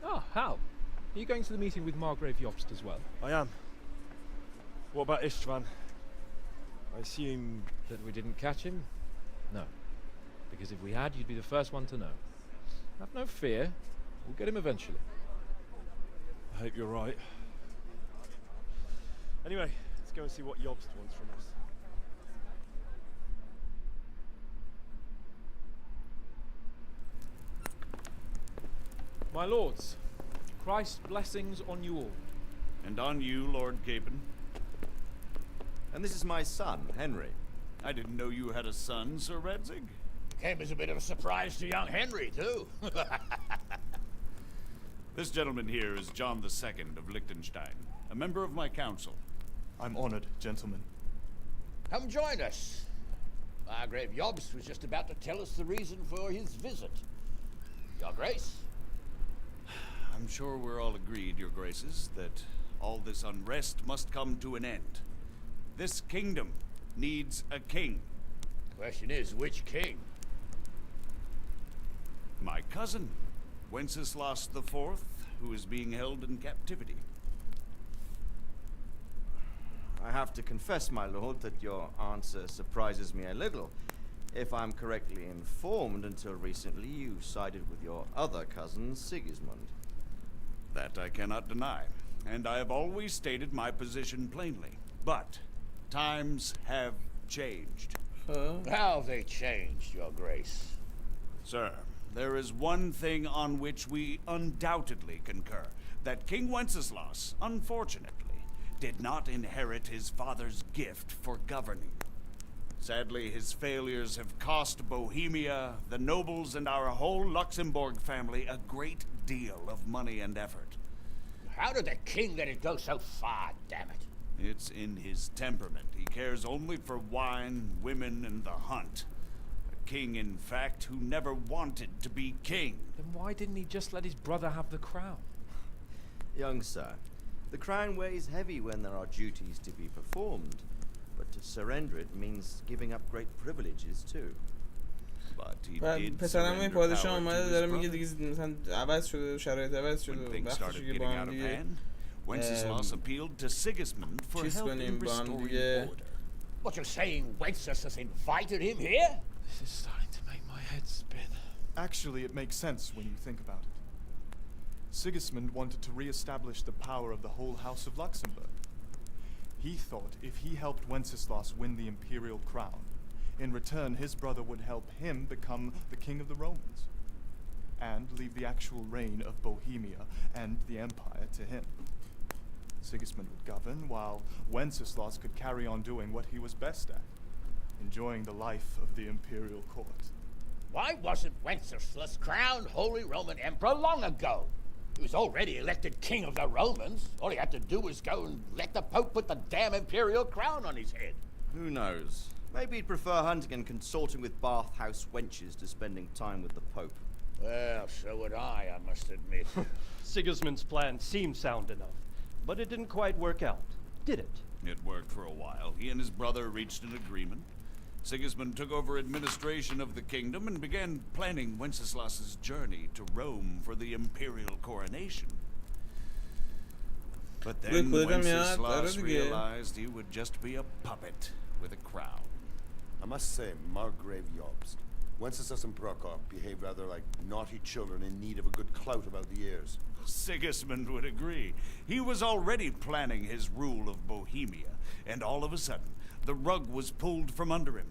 Oh, Hal. Are you going to the meeting with Margrave Jobst as well? I am. What about Istvan? I assume that we didn't catch him? No. Because if we had, you'd be the first one to know. Have no fear. We'll get him eventually. I hope you're right. Anyway, let's go and see what Jobst wants from us. My lords, Christ's blessings on you all. And on you, Lord Gapen. And this is my son, Henry. I didn't know you had a son, Sir Redzig. Came as a bit of a surprise to young Henry, too. This gentleman here is John II of Liechtenstein, a member of my council. I'm honored, gentlemen. Come join us. Margrave Jobst was just about to tell us the reason for his visit. Your Grace? I'm sure we're all agreed, Your Graces, that all this unrest must come to an end. This kingdom needs a king. Question is, which king? My cousin, Wenceslas IV, who is being held in captivity. I have to confess, my lord, that your answer surprises me a little. If I'm correctly informed, until recently you sided with your other cousin, Sigismund. That I cannot deny, and I have always stated my position plainly. But times have changed. How have they changed, Your Grace? Sir, there is one thing on which we undoubtedly concur. That King Wenceslas, unfortunately, did not inherit his father's gift for governing. Sadly, his failures have cost Bohemia, the nobles, and our whole Luxembourg family a great deal of money and effort. How did the king let it go so far, damn it? It's in his temperament. He cares only for wine, women, and the hunt. A king, in fact, who never wanted to be king. Then why didn't he just let his brother have the crown? Young sir, the crown weighs heavy when there are duties to be performed, but to surrender it means giving up great privileges too. But he و did پسرم surrender پادشاه power to اومده his داره میگه brother. دیگه مثلا عوض شده شرایط عوض شده When things وقتشه started که getting با out هم of دیگه hand, Wenceslas appealed to Sigismund for چیز help in کنیم با هم restoring دیگه order. What you're saying, Wenceslas has invited him here? This is starting to make my head spin. Actually, it makes sense when you think about it. Sigismund wanted to re-establish the power of the whole House of Luxembourg. He thought if he helped Wenceslas win the imperial crown, in return his brother would help him become the king of the Romans, and leave the actual reign of Bohemia and the empire to him. Sigismund would govern, while Wenceslas could carry on doing what he was best at, enjoying the life of the imperial court. Why wasn't Wenceslas crowned Holy Roman Emperor long ago? He was already elected king of the Romans. All he had to do was go and let the Pope put the damn imperial crown on his head. Who knows? Maybe he'd prefer hunting and consorting with bathhouse wenches to spending time with the Pope. Well, so would I must admit. Sigismund's plan seemed sound enough, but it didn't quite work out, did it? It worked for a while. He and his brother reached an agreement. Sigismund took over administration of the kingdom and began planning Wenceslas's journey to Rome for the imperial coronation. But then Wenceslas realized he would just be a puppet with a crown. I must say, Margrave Jobst, Wenceslas and Prokop behave rather like naughty children in need of a good clout about the ears. Sigismund would agree. He was already planning his rule of Bohemia, and all of a sudden, the rug was pulled from under him.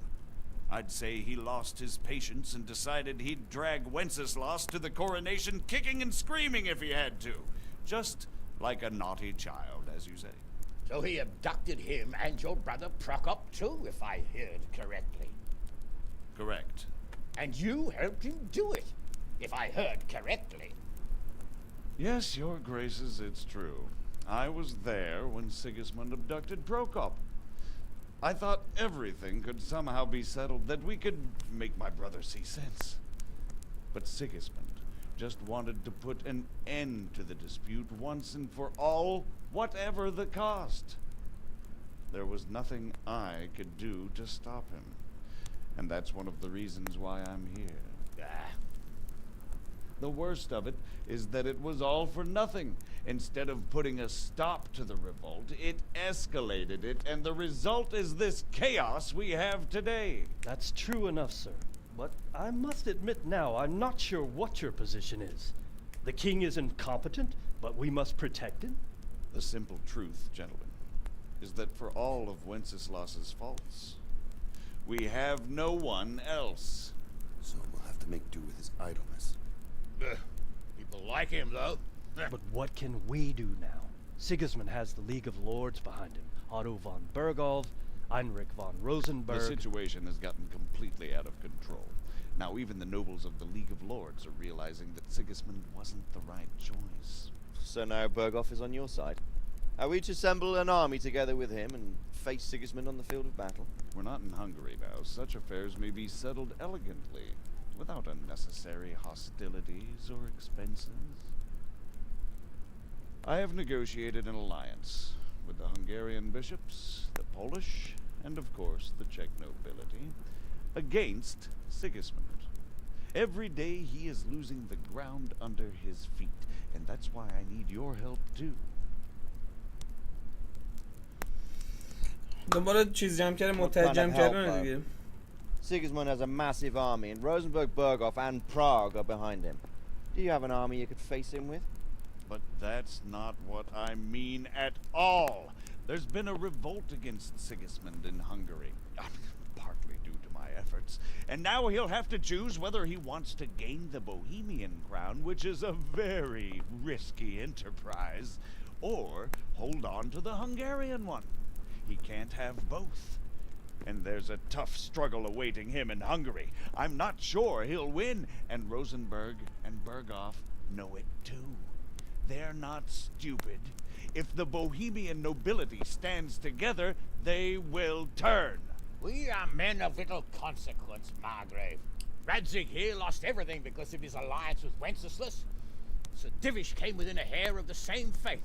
I'd say he lost his patience and decided he'd drag Wenceslas to the coronation kicking and screaming if he had to. Just like a naughty child, as you say. So he abducted him and your brother Prokop too, if I heard correctly. Correct. And you helped him do it, if I heard correctly. Yes, your graces, it's true. I was there when Sigismund abducted Prokop. I thought everything could somehow be settled, that we could make my brother see sense. But Sigismund just wanted to put an end to the dispute once and for all, whatever the cost. There was nothing I could do to stop him. And that's one of the reasons why I'm here. The worst of it is that it was all for nothing. Instead of putting a stop to the revolt, it escalated it, and the result is this chaos we have today. That's true enough, sir. but I must admit now, I'm not sure what your position is. The king is incompetent, but we must protect him? The simple truth, gentlemen, is that for all of Wenceslas's faults, we have no one else. So we'll have to make do with his idleness. People like him, though. But what can we do now? Sigismund has the League of Lords behind him. Otto von Bergolf, Heinrich von Rosenberg. The situation has gotten completely out of control. Now even the nobles of the League of Lords are realizing that Sigismund wasn't the right choice. So now Bergolf is on your side? Are we to assemble an army together with him and face Sigismund on the field of battle? We're not in Hungary now. Such affairs may be settled elegantly, without unnecessary hostilities or expenses. I have negotiated an alliance with the Hungarian bishops, the Polish, and of course the Czech nobility, against Sigismund. Every day he is losing the ground under his feet, and that's why I need your help too. دنبال چیز جمع کردن متحد جمع کردن دیگه. Sigismund has a massive army, and Rosenberg, Berghof, and Prague are behind him. Do you have an army you could face him with? But that's not what I mean at all. There's been a revolt against Sigismund in Hungary, partly due to my efforts, and now he'll have to choose whether he wants to gain the Bohemian crown, which is a very risky enterprise, or hold on to the Hungarian one. He can't have both. And there's a tough struggle awaiting him in Hungary. I'm not sure he'll win, and Rosenberg and Berghof know it too. They're not stupid. If the Bohemian nobility stands together, they will turn. We are men of little consequence, Margrave. Radzig here lost everything because of his alliance with Wenceslas. Sir Divish came within a hair of the same fate.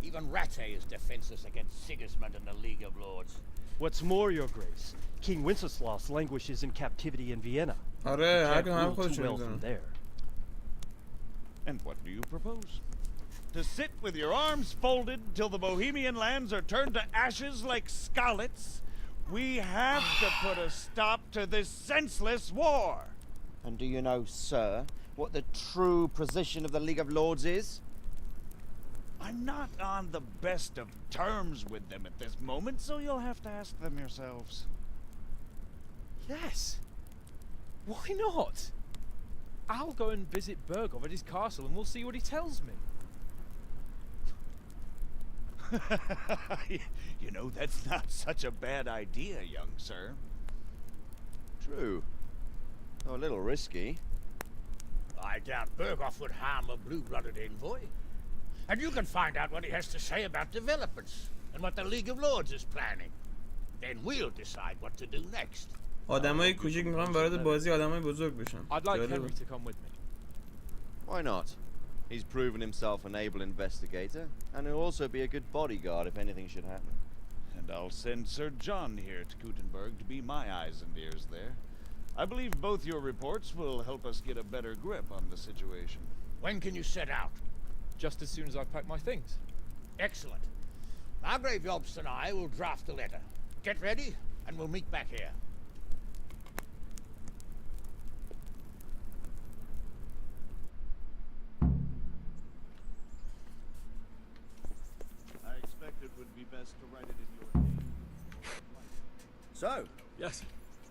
Even Rattay is defenseless against Sigismund and the League of Lords. What's more, Your Grace, King Wenceslas languishes in captivity in Vienna. آره، Can't rule too well from there. And what do you propose? To sit with your arms folded till the Bohemian lands are turned to ashes like scarlets? We have to put a stop to this senseless war. And do you know, sir, what the true position of the League of Lords is? I'm not on the best of terms with them at this moment, so you'll have to ask them yourselves. Yes. Why not? I'll go and visit Berghof at his castle and we'll see what he tells me. You know, that's not such a bad idea, young sir. True. Though a little risky. I doubt Berghof would harm a blue-blooded envoy. And you can find out what he has to say about developments and what the League of Lords is planning. Then we'll decide what to do next. آدمای کوچیک میخوان وارد بازی آدمای بزرگ بشن. I'd like Henry to come with me. Why not? He's proven himself an able investigator, and he'll also be a good bodyguard if anything should happen. And I'll send Sir John here to Gutenberg to be my eyes and ears there. I believe both your reports will help us get a better grip on the situation. When can you set out? Just as soon as I pack my things. Excellent. Margrave Jobst and I will draft the letter. Get ready, and we'll meet back here. I expect it would be best to write it in your name. So? Yes.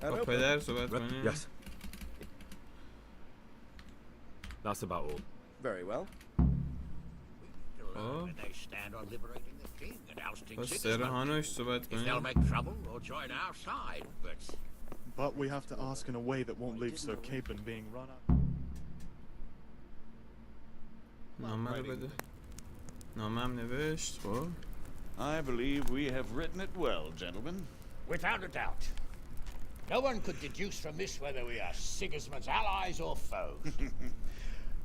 با پدر صحبت کنیم. Yes. That's about all. Very well. When they stand on liberating the king and ousting با سر Sigismund. هانوش صحبت If they'll کنیم. make trouble or join our side, but But we have to ask in a way that won't leave Sir Capon being run up. نامه رو بده. نامه هم نوشت. خب. I believe we have written it well, gentlemen. without a doubt. No one could deduce from this whether we are Sigismund's allies or foes.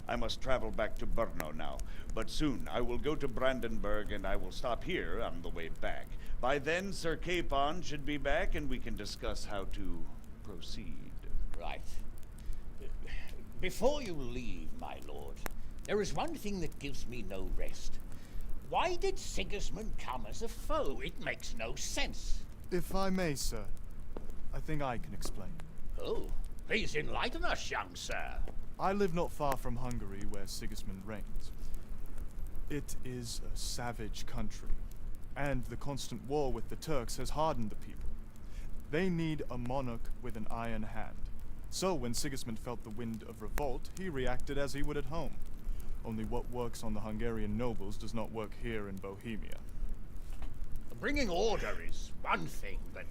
I must travel back to Brno now, but soon I will go to Brandenburg and I will stop here on the way back. By then, Sir Capon should be back and we can discuss how to proceed. Right. Before you leave, my lord, there is one thing that gives me no rest. Why did Sigismund come as a foe? It makes no sense. If I may, sir, I think I can explain. Oh, Please enlighten us, young sir. I live not far from Hungary, where Sigismund reigns. It is a savage country, and the constant war with the Turks has hardened the people. They need a monarch with an iron hand. So when Sigismund felt the wind of revolt, he reacted as he would at home. Only what works on the Hungarian nobles does not work here in Bohemia. Bringing order is one thing, but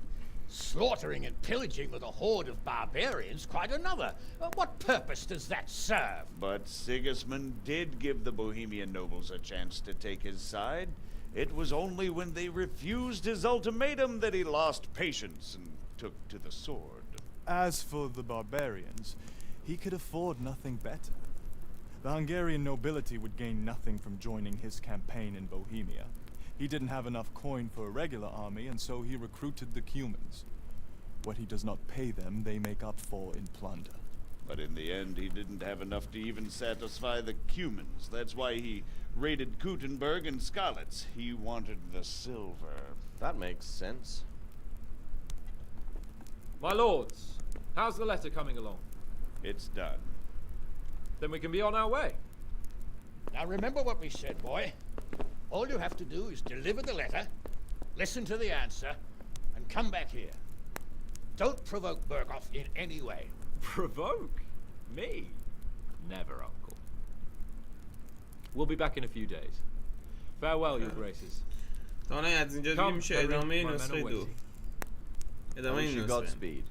slaughtering and pillaging with a horde of barbarians quite another. What purpose does that serve? But Sigismund did give the Bohemian nobles a chance to take his side. It was only when they refused his ultimatum that he lost patience and took to the sword. As for the barbarians, he could afford nothing better. The Hungarian nobility would gain nothing from joining his campaign in Bohemia. He didn't have enough coin for a regular army, and so he recruited the Cumans. What he does not pay them, they make up for in plunder. But in the end, he didn't have enough to even satisfy the Cumans. That's why he raided Kuttenberg and Skalitz. He wanted the silver. That makes sense. My lords, how's the letter coming along? It's done. Then we can be on our way. Now remember what we said, boy. All you have to do is deliver the letter, listen to the answer, and come back here. Don't provoke Berghoff in any way. Provoke? Me? Never, Uncle. We'll be back in a few days. Farewell, your graces. تا حالا از اینجا دیگه میشه ادامه نسخه 2. ادامه این نسخه. Godspeed.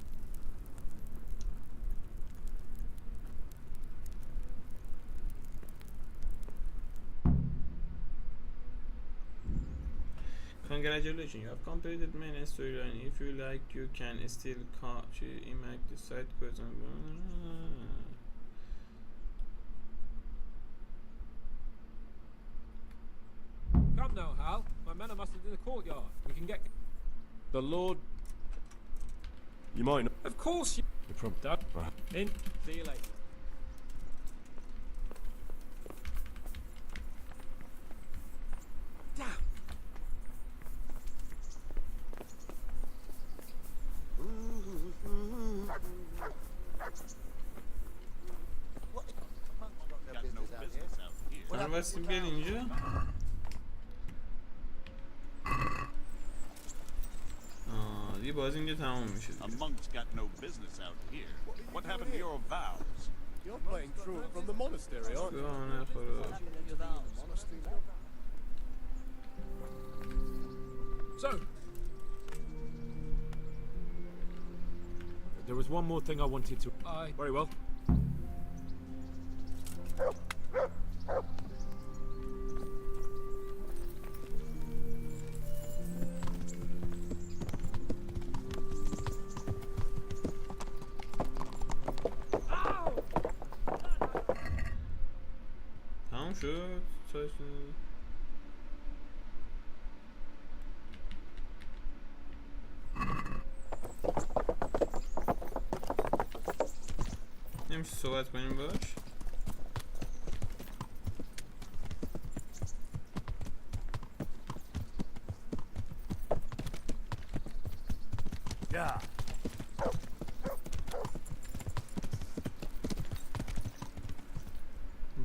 Congratulations, you have completed main storyline. If you like, you can still impact the side quest. Come now, Hal. My men are mustered in the courtyard. We can get... The Lord... You might not. Of course you... You're from that. In. See you later. Damn. من بستیم بیاد اینجا. دیگه باز اینجا تمام میشه. A monk's got no business out here. What happened to your vows? You're playing through it from the monastery, aren't you? So, there was one more thing I wanted to... Aye. Very well. تمام شد. نمیشه صحبت کنیم باش.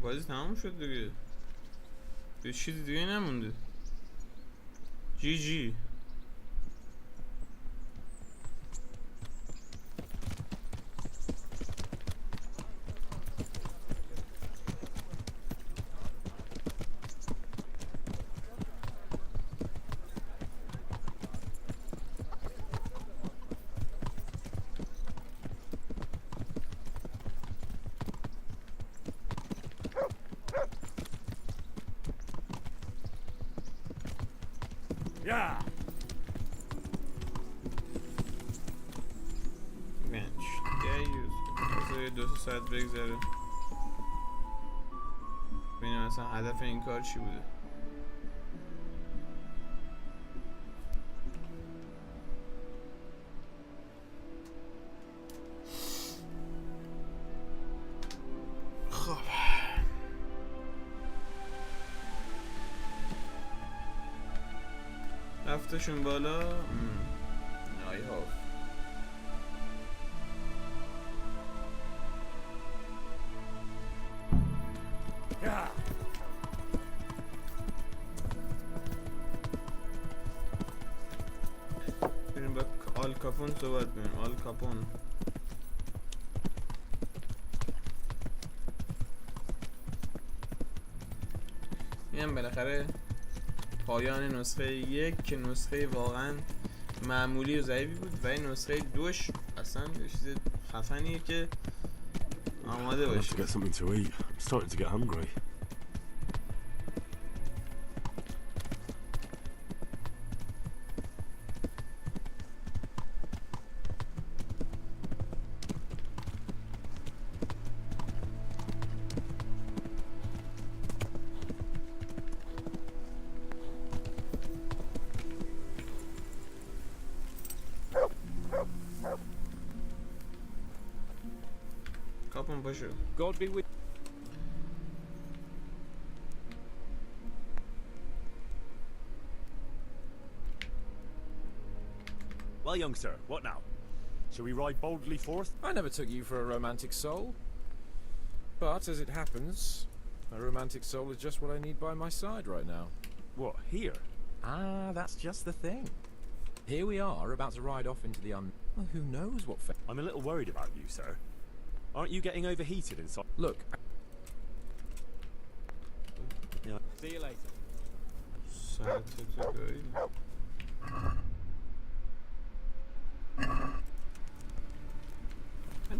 بازی تمام شد دیگه. به چیزی دیگه نمونده. جی جی. Yeah. Bench. یه 2 ساعت بگذره. ببینیم مثلا هدف این کار چی بوده. خب. رفتشون بالا. آل کاپون صحبت کنیم. آل کاپون اینم بالاخره پایان نسخه 1 که نسخه واقعا معمولی و ضعیفی بود و این نسخه 2ش اصلا یه چیز خفنیه که آماده I'll have باشید. to get something to eat. I'm starting to get hungry. کاپون پاشو. God be with. Well, young sir, what now? Shall we ride boldly forth? I never took you for a romantic soul. But as it happens, a romantic soul is just what I need by my side right now. What, here? Ah, that's just the thing. Here we are, about to ride off into the well, who knows what I'm a little worried about you, sir. Aren't you getting overheated inside? Look. Yeah. See you later.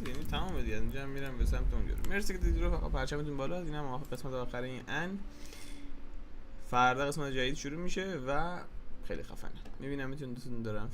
یعنی تمام دیگه اینجا میرم به سمت اون جلو. مرسی که دیدید رفقا، پرچمتون بالا. اینم قسمت آخر این ان. فردا قسمت جدید شروع میشه و خیلی خفنه. میبینم میتونید دوستون دارم.